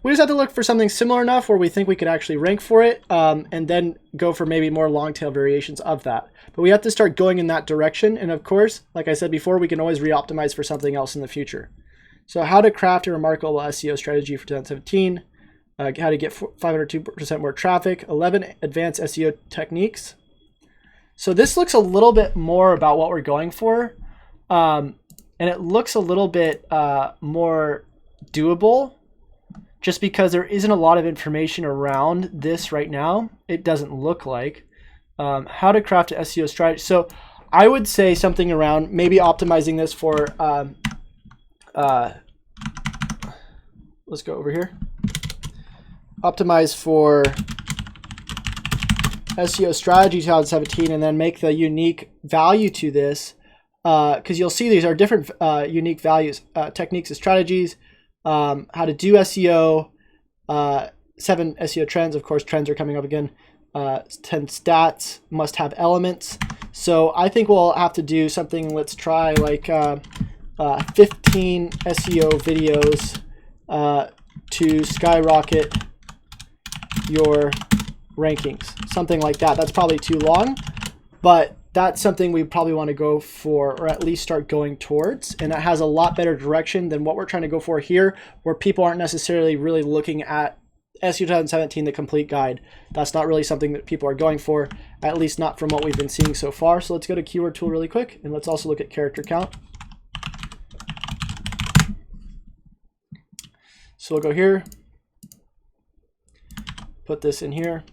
We just have to look for something similar enough where we think we could actually rank for it, and then go for maybe more long tail variations of that. But we have to start going in that direction. And of course, like I said before, we can always re-optimize for something else in the future. So how to craft a remarkable SEO strategy for 2017, how to get 502% more traffic, 11 advanced SEO techniques. So this looks a little bit more about what we're going for. And it looks a little bit more doable just because there isn't a lot of information around this right now. It doesn't look like. How to craft an SEO strategy. So I would say something around maybe optimizing this for, let's go over here. Optimize for SEO strategy 2017, and then make the unique value to this, because you'll see these are different unique values, techniques and strategies, how to do SEO, 7 SEO trends. Of course, trends are coming up again. 10 stats, must have elements. So I think we'll have to do something. Let's try like 15 SEO videos to skyrocket your rankings, something like that. That's probably too long, but that's something we probably want to go for, or at least start going towards, and that has a lot better direction than what we're trying to go for here, where people aren't necessarily really looking at SEO 2017, the complete guide. That's not really something that people are going for, at least not from what we've been seeing so far. So let's go to keyword tool really quick, and let's also look at character count. So we'll go here, put this in here.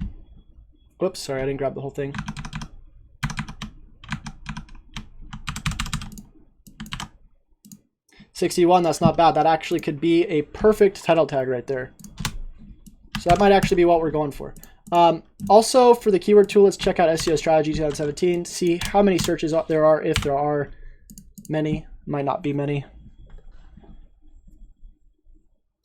Whoops, sorry, I didn't grab the whole thing. $61, that's not bad. That actually could be a perfect title tag right there. So that might actually be what we're going for. Also, for the keyword tool, let's check out SEO Strategy 2017, see how many searches there are, if there are many. Might not be many.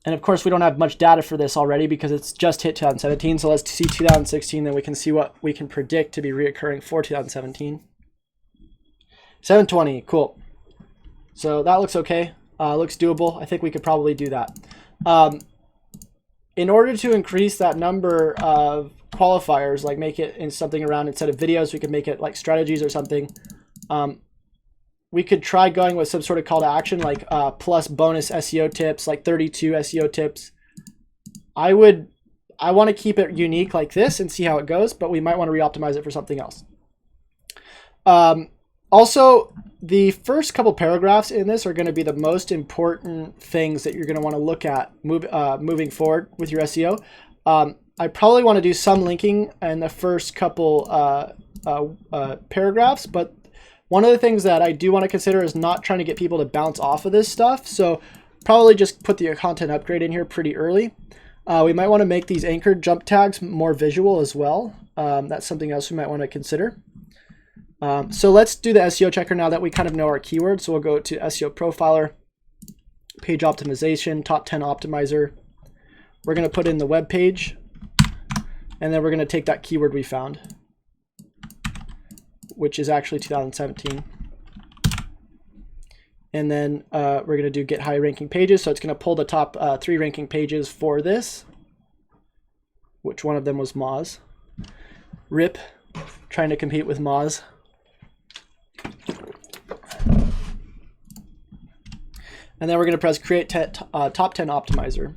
And of course, we don't have much data for this already because it's just hit 2017. So let's see 2016, then we can see what we can predict to be reoccurring for 2017. 720, cool. So that looks okay. Looks doable. I think we could probably do that. In order to increase that number of qualifiers, like make it in something around, instead of videos, we could make it like strategies or something. We could try going with some sort of call to action, like plus bonus SEO tips, like 32 SEO tips. I want to keep it unique like this and see how it goes, but we might want to re-optimize it for something else. Also, the first couple paragraphs in this are going to be the most important things that you're going to want to look at moving forward with your SEO. I probably want to do some linking in the first couple paragraphs, but one of the things that I do want to consider is not trying to get people to bounce off of this stuff. So probably just put the content upgrade in here pretty early. We might want to make these anchored jump tags more visual as well. That's something else we might want to consider. So let's do the SEO checker now that we kind of know our keywords. So we'll go to SEO profiler, page optimization, top 10 optimizer. We're going to put in the web page, and then we're going to take that keyword we found, which is actually 2017. And then we're going to do get high ranking pages. So it's going to pull the top 3 ranking pages for this, which one of them was Moz. RIP, trying to compete with Moz. And then we're going to press create top 10 optimizer.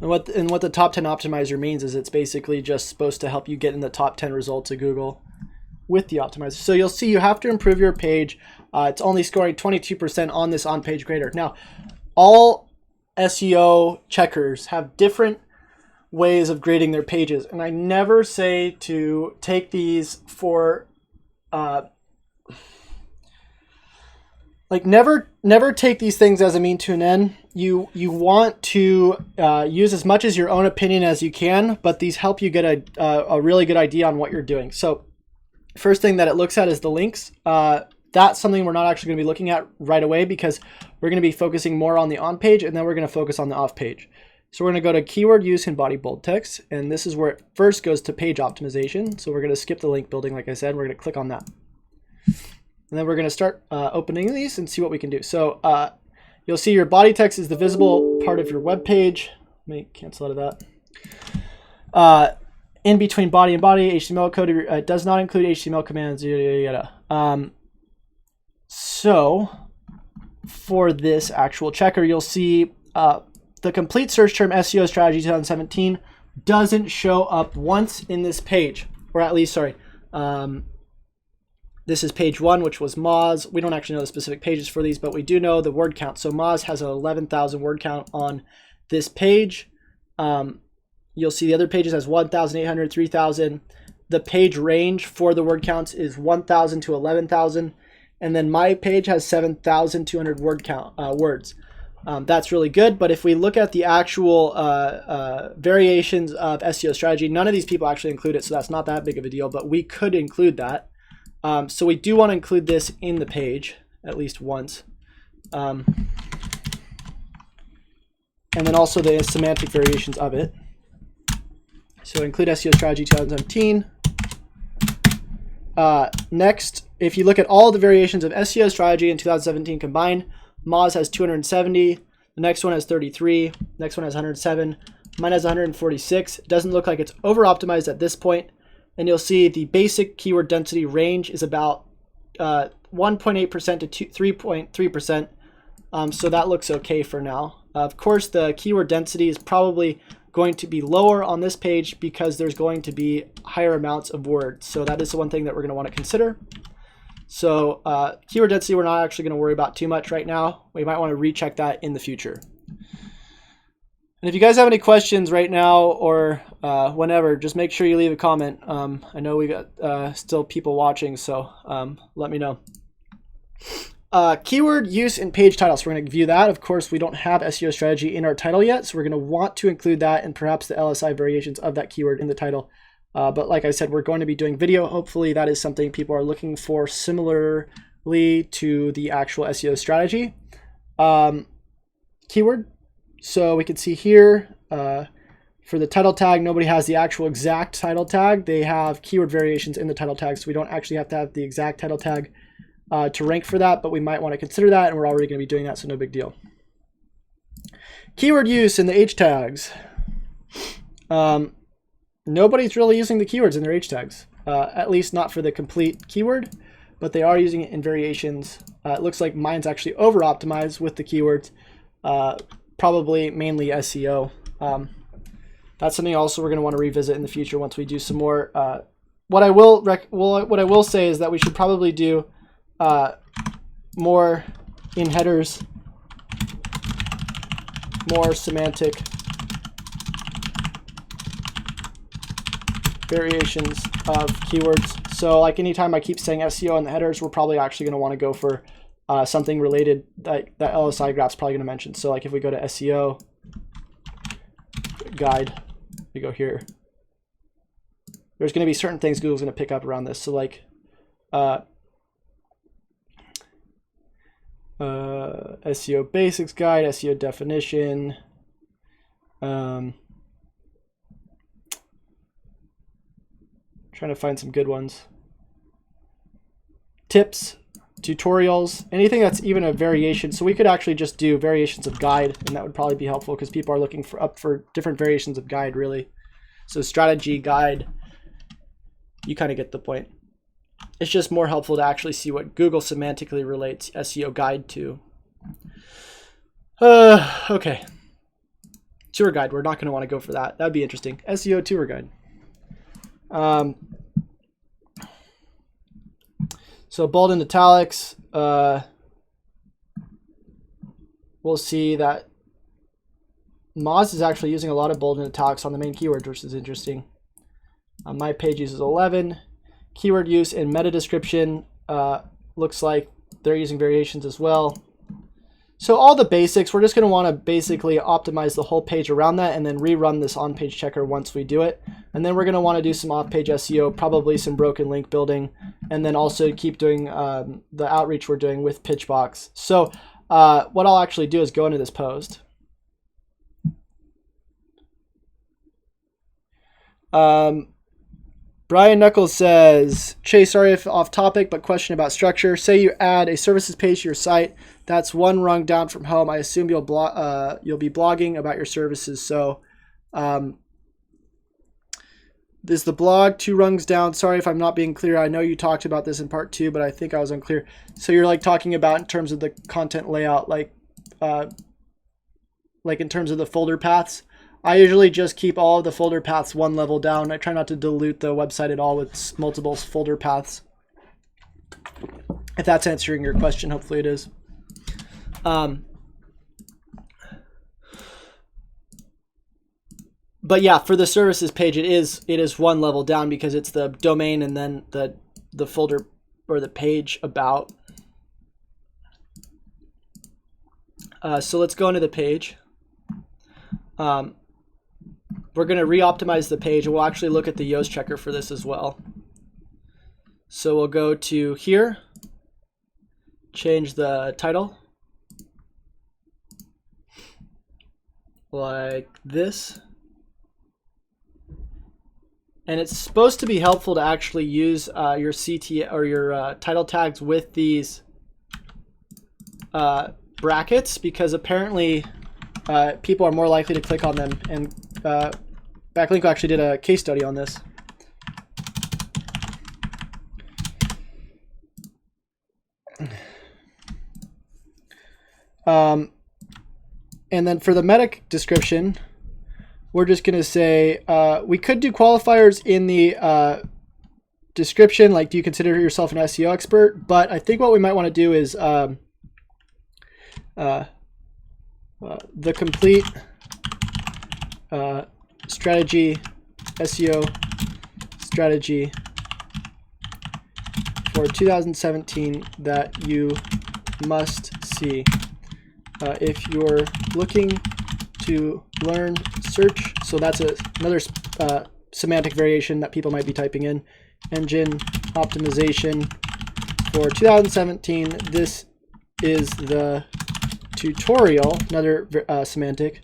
And what the top 10 optimizer means is it's basically just supposed to help you get in the top 10 results of Google with the optimizer. So you'll see you have to improve your page. It's only scoring 22% on this on-page grader. Now, all SEO checkers have different ways of grading their pages, and I never say to take these for never take these things as a mean to an end. You want to use as much as your own opinion as you can, but these help you get a really good idea on what you're doing. So first thing that it looks at is the links. That's something we're not actually going to be looking at right away because we're going to be focusing more on the on page, and then we're going to focus on the off page. So we're going to go to keyword use in body bold text, and this is where it first goes to page optimization. So we're going to skip the link building, like I said. We're going to click on that. And then we're going to start opening these and see what we can do. So you'll see your body text is the visible part of your web page. Let me cancel out of that. In between body and body, HTML code does not include HTML commands, yada, yada, yada. So for this actual checker, you'll see the complete search term SEO strategy 2017 doesn't show up once in this page, or at least, sorry. This is page 1, which was Moz. We don't actually know the specific pages for these, but we do know the word count. So Moz has an 11,000 word count on this page. You'll see the other pages has 1,800, 3,000. The page range for the word counts is 1,000 to 11,000. And then my page has 7,200 word count words. That's really good. But if we look at the actual variations of SEO strategy, none of these people actually include it. So that's not that big of a deal, but we could include that. So we do want to include this in the page at least once. And then also the semantic variations of it. So include SEO strategy 2017. Next, if you look at all the variations of SEO strategy in 2017 combined, Moz has 270. The next one has 33. Next one has 107. Mine has 146. It doesn't look like it's over optimized at this point. And you'll see the basic keyword density range is about 1.8% to 3.3%. So that looks okay for now. Of course, the keyword density is probably going to be lower on this page because there's going to be higher amounts of words. So that is one thing that we're going to want to consider. So keyword density, we're not actually going to worry about too much right now. We might want to recheck that in the future. And if you guys have any questions right now or whenever, just make sure you leave a comment. I know we got still people watching, so let me know. Keyword use in page titles. We're going to view that. Of course, we don't have SEO strategy in our title yet, so we're going to want to include that and perhaps the LSI variations of that keyword in the title. But like I said, we're going to be doing video. Hopefully that is something people are looking for similarly to the actual SEO strategy. Keyword. So we can see here for the title tag, nobody has the actual exact title tag. They have keyword variations in the title tag, so we don't actually have to have the exact title tag to rank for that, but we might want to consider that, and we're already going to be doing that, so no big deal. Keyword use in the H tags. Nobody's really using the keywords in their H tags, at least not for the complete keyword, but they are using it in variations. It looks like mine's actually over optimized with the keywords, probably mainly SEO. That's something also we're going to want to revisit in the future once we do some more. What I will say is that we should probably do more in headers, more semantic variations of keywords. So like anytime I keep saying SEO in the headers, we're probably actually going to want to go for something related that LSI graph's probably going to mention. So like if we go to SEO guide, we go here, there's going to be certain things Google's going to pick up around this. So like SEO basics guide, SEO definition, trying to find some good ones. Tips, tutorials, anything that's even a variation. So we could actually just do variations of guide, and that would probably be helpful because people are looking for different variations of guide, really. So strategy, guide, you kind of get the point. It's just more helpful to actually see what Google semantically relates SEO guide to. Okay. Tour guide, we're not going to want to go for that. That'd be interesting. SEO tour guide. So bold and italics, we'll see that Moz is actually using a lot of bold and italics on the main keywords, which is interesting. My page uses 11. Keyword use in meta description, looks like they're using variations as well. So all the basics, we're just going to want to basically optimize the whole page around that and then rerun this on-page checker once we do it. And then we're going to want to do some off-page SEO, probably some broken link building, and then also keep doing the outreach we're doing with Pitchbox. So what I'll actually do is go into this post. Brian Knuckles says, Chase, sorry if off topic, but question about structure. Say you add a services page to your site. That's one rung down from home. I assume you'll be blogging about your services. So is the blog 2 rungs down? Sorry if I'm not being clear. I know you talked about this in part 2, but I think I was unclear. So you're like talking about in terms of the content layout, like in terms of the folder paths. I usually just keep all of the folder paths one level down. I try not to dilute the website at all with multiple folder paths. If that's answering your question, hopefully it is. But yeah, for the services page, it is one level down because it's the domain and then the folder or the page about. So let's go into the page. We're going to re-optimize the page, and we'll actually look at the Yoast checker for this as well. So we'll go to here, change the title like this. And it's supposed to be helpful to actually use your CT or your title tags with these brackets, because apparently people are more likely to click on them. And Backlink actually did a case study on this. And then for the meta description, we're just going to say, we could do qualifiers in the description, like, do you consider yourself an SEO expert? But I think what we might want to do is the complete strategy, SEO strategy for 2017 that you must see if you're looking to learn search. So that's another semantic variation that people might be typing in. Engine optimization for 2017. This is the tutorial, another semantic,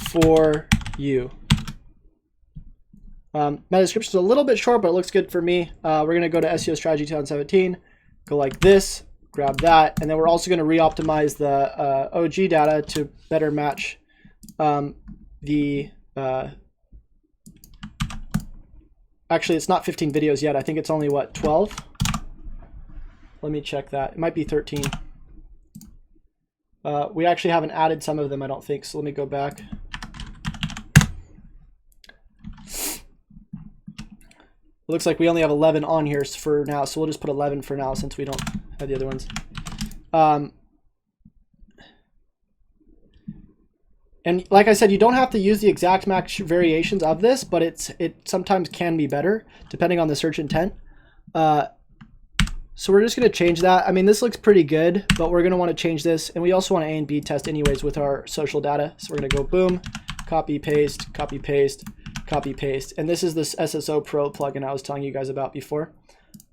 for you. My description is a little bit short, but it looks good for me. We're going to go to SEO strategy 2017, go like this, grab that, and then we're also going to re-optimize the OG data to better match the actually, it's not 15 videos yet. I think it's only, what, 12? Let me check that. It might be 13. We actually haven't added some of them, I don't think, so let me go back. It looks like we only have 11 on here for now, so we'll just put 11 for now since we don't have the other ones. And like I said, you don't have to use the exact match variations of this, but it sometimes can be better depending on the search intent. So we're just going to change that. I mean, this looks pretty good, but we're going to want to change this. And we also want to A and B test anyways with our social data. So we're going to go boom, copy, paste, copy, paste, copy, paste. And this is this SSO Pro plugin I was telling you guys about before.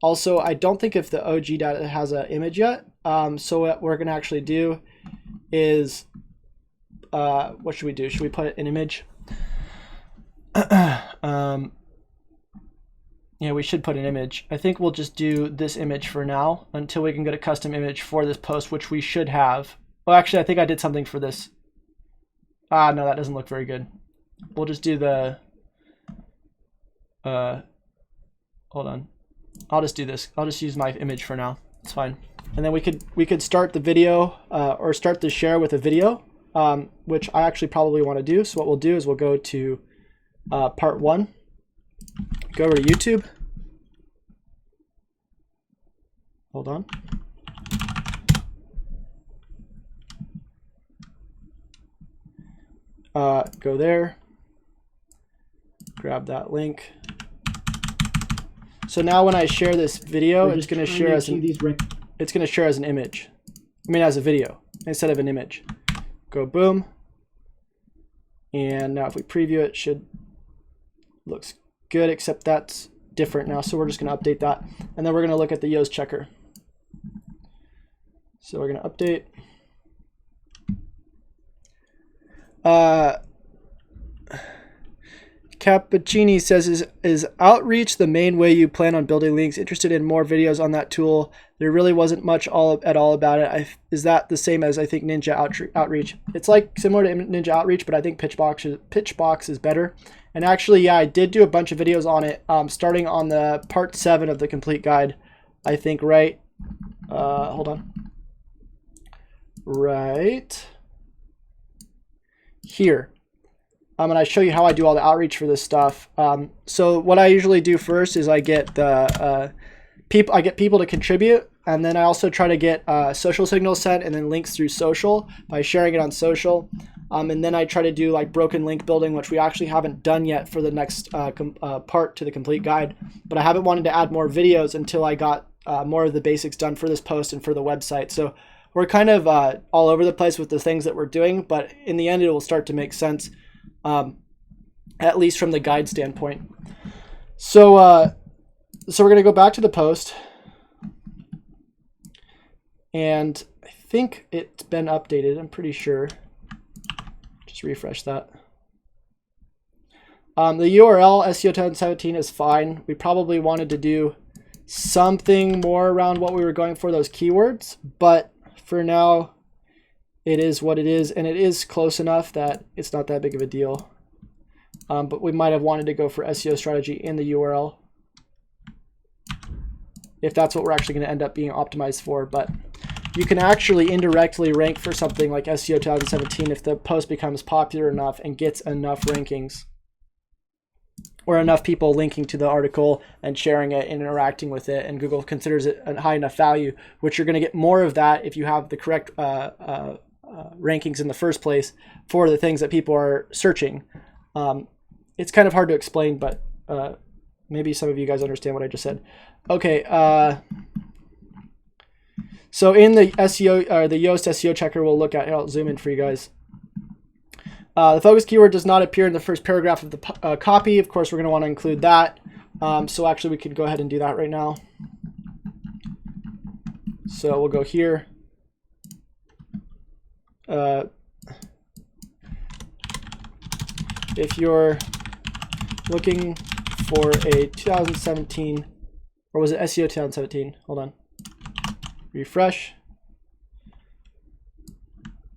Also, I don't think if the OG data has an image yet. So what we're going to actually do is, what should we do? Should we put an image? Yeah, we should put an image. I think we'll just do this image for now until we can get a custom image for this post, which we should have. Well, actually, I think I did something for this. No, that doesn't look very good. We'll just do the, hold on. I'll just do this. I'll just use my image for now. It's fine. And then we could start the video or start the share with a video, which I actually probably want to do. So what we'll do is we'll go to part 1. Go over to YouTube. Hold on. Go there. Grab that link. So now when I share this video, it's going to share as an image. I mean, as a video instead of an image. Go boom. And now if we preview it, should looks good, except that's different now, so we're just going to update that, and then we're going to look at the Yoast checker. So we're going to update. Cappuccini says, is outreach the main way you plan on building links? Interested in more videos on that tool. There really wasn't much at all about it. Is that the same as, I think, Ninja Outreach? It's like similar to Ninja Outreach, but I think Pitchbox is better. And actually, yeah, I did do a bunch of videos on it, starting on the part 7 of the complete guide, I think, right? Hold on. Right here. And I show you how I do all the outreach for this stuff. So what I usually do first is I get the I get people to contribute, and then I also try to get social signals sent and then links through social by sharing it on social. And then I try to do like broken link building, which we actually haven't done yet for the next part to the complete guide. But I haven't wanted to add more videos until I got more of the basics done for this post and for the website. So we're kind of all over the place with the things that we're doing, but in the end, it will start to make sense, at least from the guide standpoint. So we're going to go back to the post, and I think it's been updated. I'm pretty sure. Just refresh that. The URL SEO 2017 is fine. We probably wanted to do something more around what we were going for, those keywords, but for now it is what it is, and it is close enough that it's not that big of a deal. But we might have wanted to go for SEO strategy in the URL if that's what we're actually going to end up being optimized for. But you can actually indirectly rank for something like SEO 2017 if the post becomes popular enough and gets enough rankings, or enough people linking to the article and sharing it and interacting with it, and Google considers it a high enough value, which you're going to get more of that if you have the correct rankings in the first place for the things that people are searching. It's kind of hard to explain, but maybe some of you guys understand what I just said. Okay, so in the SEO, or the Yoast SEO checker, we'll look at, I'll zoom in for you guys. The focus keyword does not appear in the first paragraph of the copy. Of course, we're going to want to include that. So actually, we could go ahead and do that right now. So we'll go here. If you're looking for a 2017, or was it SEO 2017? Hold on. Refresh.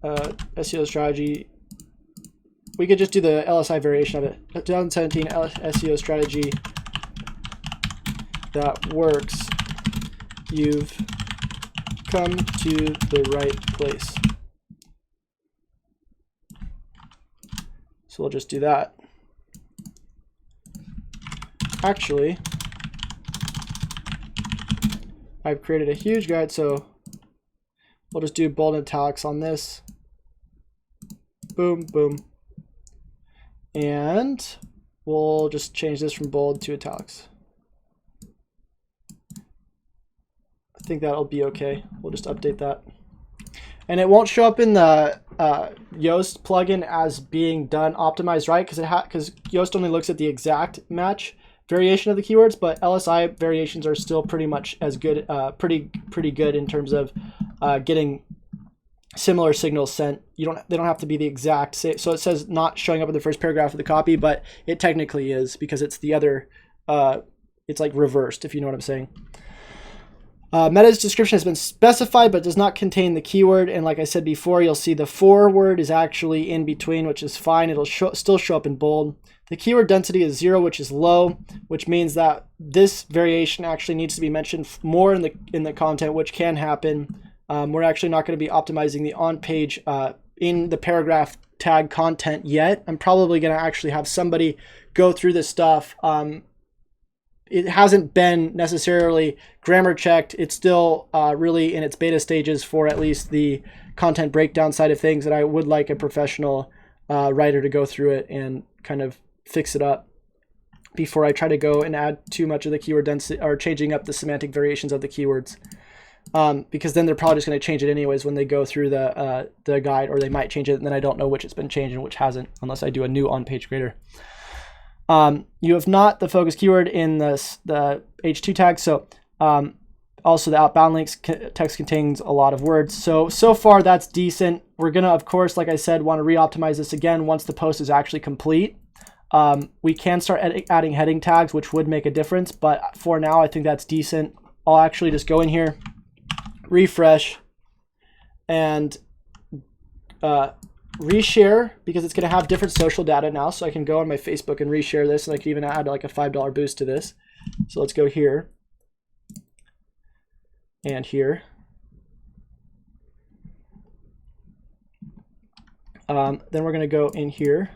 SEO strategy. We could just do the LSI variation of it. 2017 SEO strategy that works. You've come to the right place. So we'll just do that. Actually, I've created a huge guide, so we'll just do bold and italics on this. Boom, boom. And we'll just change this from bold to italics. I think that'll be okay. We'll just update that. And it won't show up in the Yoast plugin as being done optimized right, because Yoast only looks at the exact match variation of the keywords, but LSI variations are still pretty much as good, pretty good in terms of getting similar signals sent. They don't have to be the exact same. So it says not showing up in the first paragraph of the copy, but it technically is, because it's the other, it's like reversed, if you know what I'm saying. Meta's description has been specified but does not contain the keyword, and like I said before, you'll see the forward is actually in between, which is fine. It'll still show up in bold. The keyword density is 0, which is low, which means that this variation actually needs to be mentioned more in the content, which can happen. We're actually not going to be optimizing the on-page in the paragraph tag content yet. I'm probably going to actually have somebody go through this stuff. It hasn't been necessarily grammar checked. It's still really in its beta stages for at least the content breakdown side of things, and I would like a professional writer to go through it and kind of fix it up before I try to go and add too much of the keyword density or changing up the semantic variations of the keywords. Because then they're probably just going to change it anyways when they go through the guide, or they might change it and then I don't know which it's been changed and which hasn't, unless I do a new on-page grader. You have not the focus keyword in the H2 tag, so also the outbound links text contains a lot of words. So far that's decent. We're gonna, of course, like I said, want to re-optimize this again once the post is actually complete. We can start adding heading tags, which would make a difference, but for now I think that's decent. I'll actually just go in here, refresh, and reshare, because it's going to have different social data now. So I can go on my Facebook and reshare this, and I can even add like a $5 boost to this. So let's go here and here. Then we're going to go in here.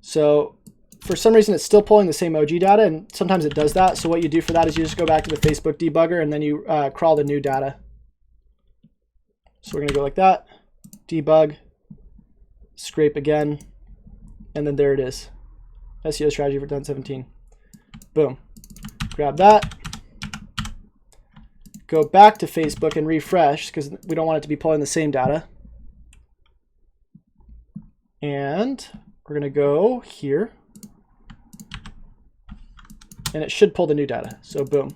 So for some reason it's still pulling the same OG data, and sometimes it does that. So what you do for that is you just go back to the Facebook debugger and then you crawl the new data. So we're going to go like that, debug, scrape again, and then there it is. SEO strategy for 2017. Boom. Grab that. Go back to Facebook and refresh because we don't want it to be pulling the same data. And we're going to go here. And it should pull the new data. So boom.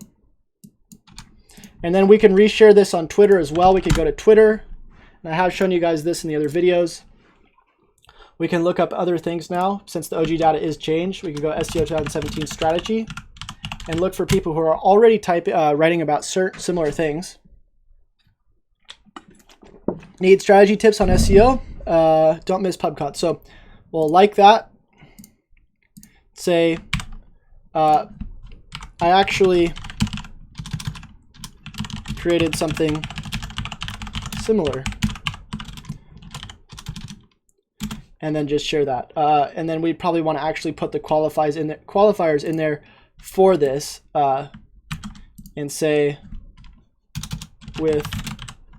And then we can reshare this on Twitter as well. We could go to Twitter. And I have shown you guys this in the other videos. We can look up other things now. Since the OG data is changed, we can go SEO 2017 strategy and look for people who are already writing about similar things. Need strategy tips on SEO? Don't miss PubCon. So we'll like that. Say, I actually created something similar. And then just share that. And then we'd probably want to actually put the qualifiers in there for this and say with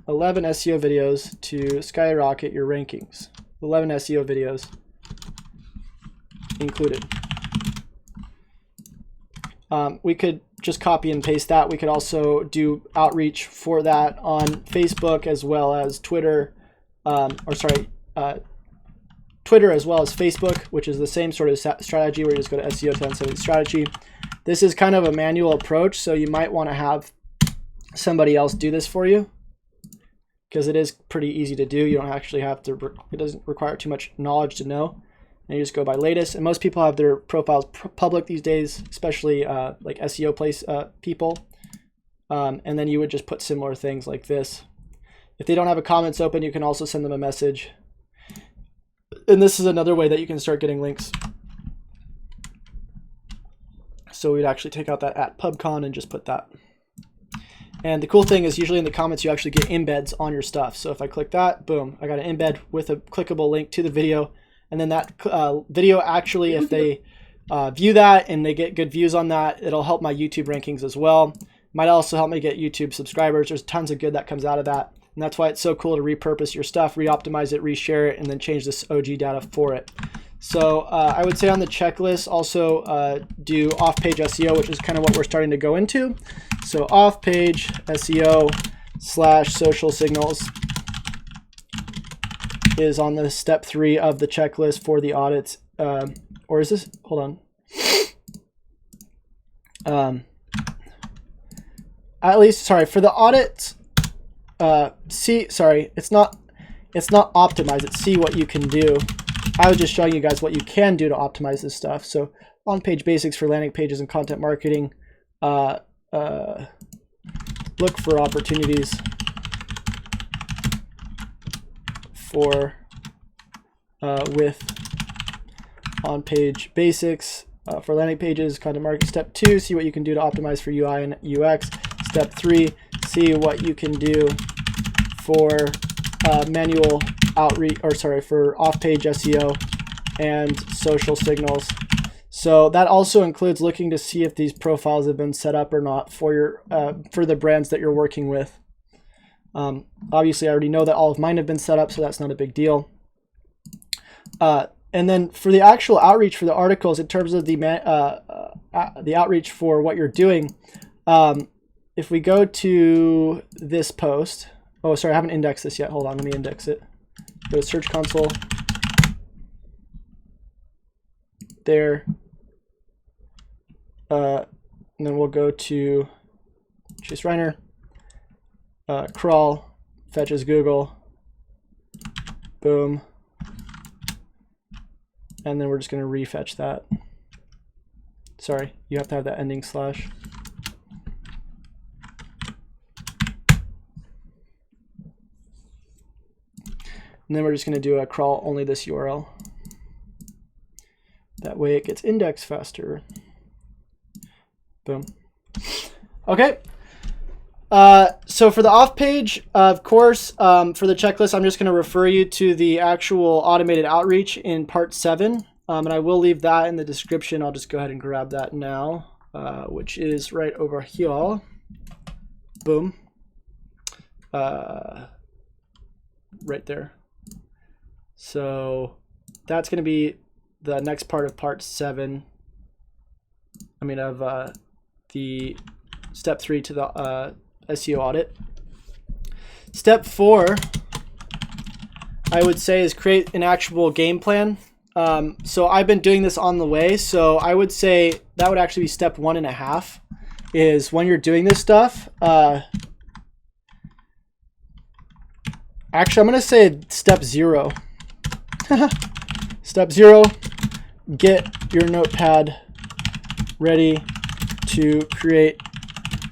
11 SEO videos to skyrocket your rankings. 11 SEO videos included. We could just copy and paste that. We could also do outreach for that on Facebook as well as Twitter, Twitter as well as Facebook, which is the same sort of strategy where you just go to SEO 2017 strategy. This is kind of a manual approach, so you might want to have somebody else do this for you because it is pretty easy to do. You don't actually have to, it doesn't require too much knowledge to know. And you just go by latest, and most people have their profiles public these days, especially like SEO people. And then you would just put similar things like this. If they don't have a comments open, you can also send them a message. And this is another way that you can start getting links. So we'd actually take out that @PubCon and just put that. And the cool thing is usually in the comments you actually get embeds on your stuff. So if I click that, boom, I got an embed with a clickable link to the video. And then that video actually, if they view that and they get good views on that, it'll help my YouTube rankings as well. Might also help me get YouTube subscribers. There's tons of good that comes out of that. And that's why it's so cool to repurpose your stuff, re-optimize it, reshare it, and then change this OG data for it. So I would say on the checklist, also do off-page SEO, which is kind of what we're starting to go into. So off-page SEO / social signals is on the step 3 of the checklist for the audits. Or is this, hold on. At least, sorry, for the audits, it's not optimize it, see what you can do. I was just showing you guys what you can do to optimize this stuff. So on-page basics for landing pages and content marketing, look for opportunities for with on-page basics for landing pages, content marketing. Step 2, see what you can do to optimize for UI and UX. Step 3, see what you can do for manual outreach, or sorry, for off-page SEO and social signals. So that also includes looking to see if these profiles have been set up or not for your for the brands that you're working with. Obviously, I already know that all of mine have been set up, so that's not a big deal. And then for the actual outreach for the articles, in terms of the outreach for what you're doing, if we go to this post, oh, sorry, I haven't indexed this yet. Hold on, let me index it. Go to Search Console. There. And then we'll go to Chase Reiner. Crawl, fetches Google. Boom. And then we're just going to refetch that. Sorry, you have to have that ending slash. And then we're just going to do a crawl only this URL. That way it gets indexed faster. Boom. Okay. So for the off page, of course, for the checklist, I'm just going to refer you to the actual automated outreach in part 7 And I will leave that in the description. I'll just go ahead and grab that now, which is right over here. Boom. Right there. So that's going to be the next part of part 7. I mean, of the step 3 to the SEO audit. Step 4, I would say, is create an actionable game plan. So I've been doing this on the way. So I would say that would actually be step 1.5, is when you're doing this stuff. Actually, I'm going to say step 0. Step 0, get your notepad ready to create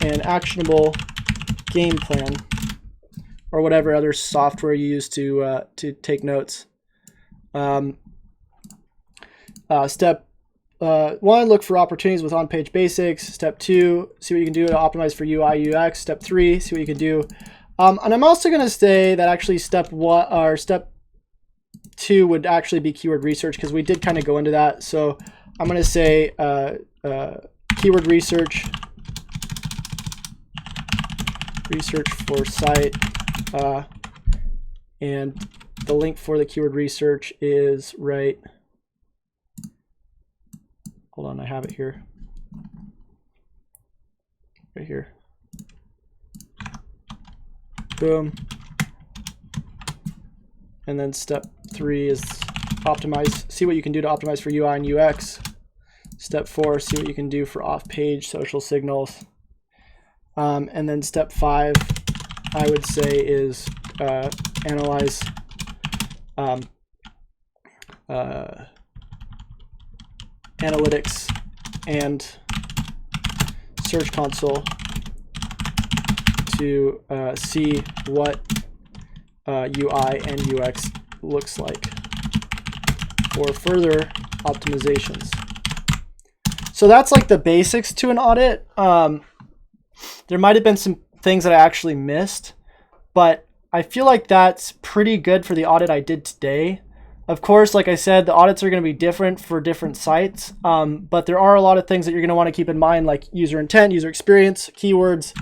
an actionable game plan, or whatever other software you use to take notes. Step 1, look for opportunities with on-page basics. Step 2, see what you can do to optimize for UI UX. Step 3, see what you can do. And I'm also going to say that actually step 2 would actually be keyword research, because we did kind of go into that. So I'm going to say keyword research for site, and the link for the keyword research is right. Hold on, I have it here. Right here. Boom. And then step 3 is optimize, see what you can do to optimize for UI and UX. Step 4, see what you can do for off-page social signals. And then step 5, I would say, is analyze analytics and Search Console to see what UI and UX looks like for further optimizations. So that's like the basics to an audit. There might have been some things that I actually missed, but I feel like that's pretty good for the audit I did today. Of course, like I said, the audits are going to be different for different sites, but there are a lot of things that you're going to want to keep in mind, like user intent, user experience, keywords,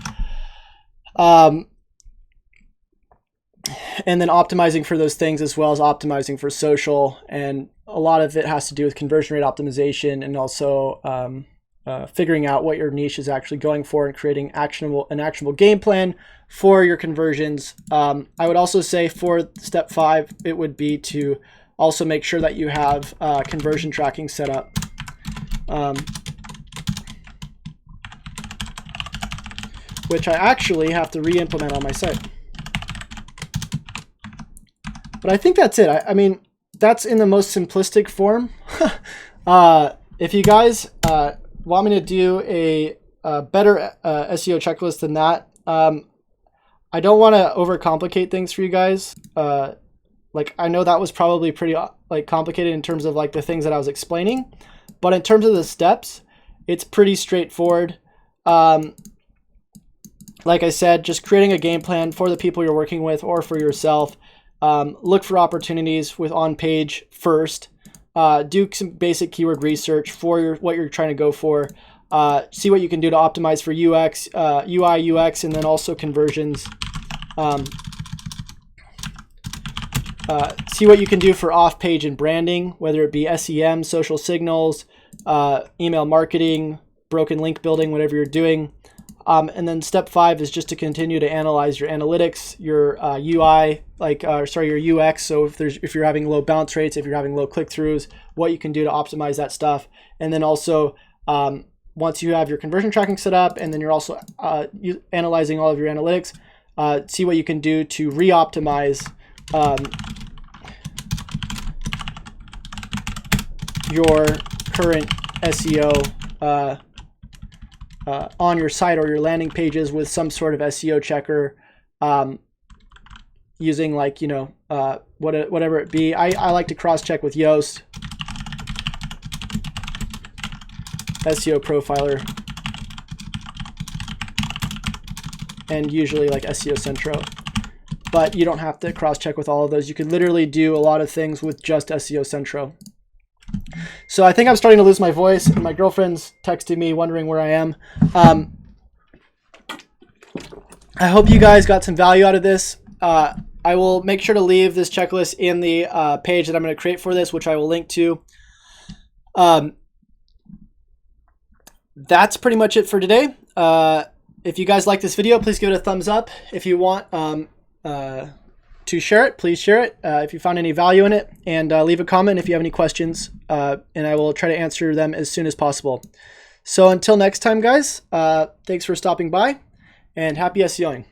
and then optimizing for those things, as well as optimizing for social. And a lot of it has to do with conversion rate optimization, and also figuring out what your niche is actually going for, and creating an actionable game plan for your conversions. I would also say for step 5, it would be to also make sure that you have conversion tracking set up. Which I actually have to re-implement on my site. But I think that's it. I mean, that's in the most simplistic form. If you guys want me to do a better SEO checklist than that, I don't want to overcomplicate things for you guys. Like, I know that was probably pretty complicated in terms of like the things that I was explaining, but in terms of the steps, it's pretty straightforward. Like I said, just creating a game plan for the people you're working with or for yourself. Look for opportunities with on-page first. Do some basic keyword research for what you're trying to go for. See what you can do to optimize for UX, UI, UX, and then also conversions. See what you can do for off-page and branding, whether it be SEM, social signals, email marketing, broken link building, whatever you're doing. And then step 5 is just to continue to analyze your analytics, your UI, your UX. So if you're having low bounce rates, if you're having low click-throughs, what you can do to optimize that stuff. And then also, once you have your conversion tracking set up, and then you're also analyzing all of your analytics, see what you can do to re-optimize your current SEO on your site or your landing pages with some sort of SEO checker, using whatever it be. I like to cross-check with Yoast, SEO Profiler, and usually like SEO Centro. But you don't have to cross-check with all of those. You can literally do a lot of things with just SEO Centro. So I think I'm starting to lose my voice, and my girlfriend's texting me wondering where I am. I hope you guys got some value out of this. I will make sure to leave this checklist in the page that I'm going to create for this, which I will link to. That's pretty much it for today. If you guys like this video, please give it a thumbs up. If you want to share it, please share it if you found any value in it, and leave a comment if you have any questions, and I will try to answer them as soon as possible. So until next time, guys, thanks for stopping by, and happy SEOing.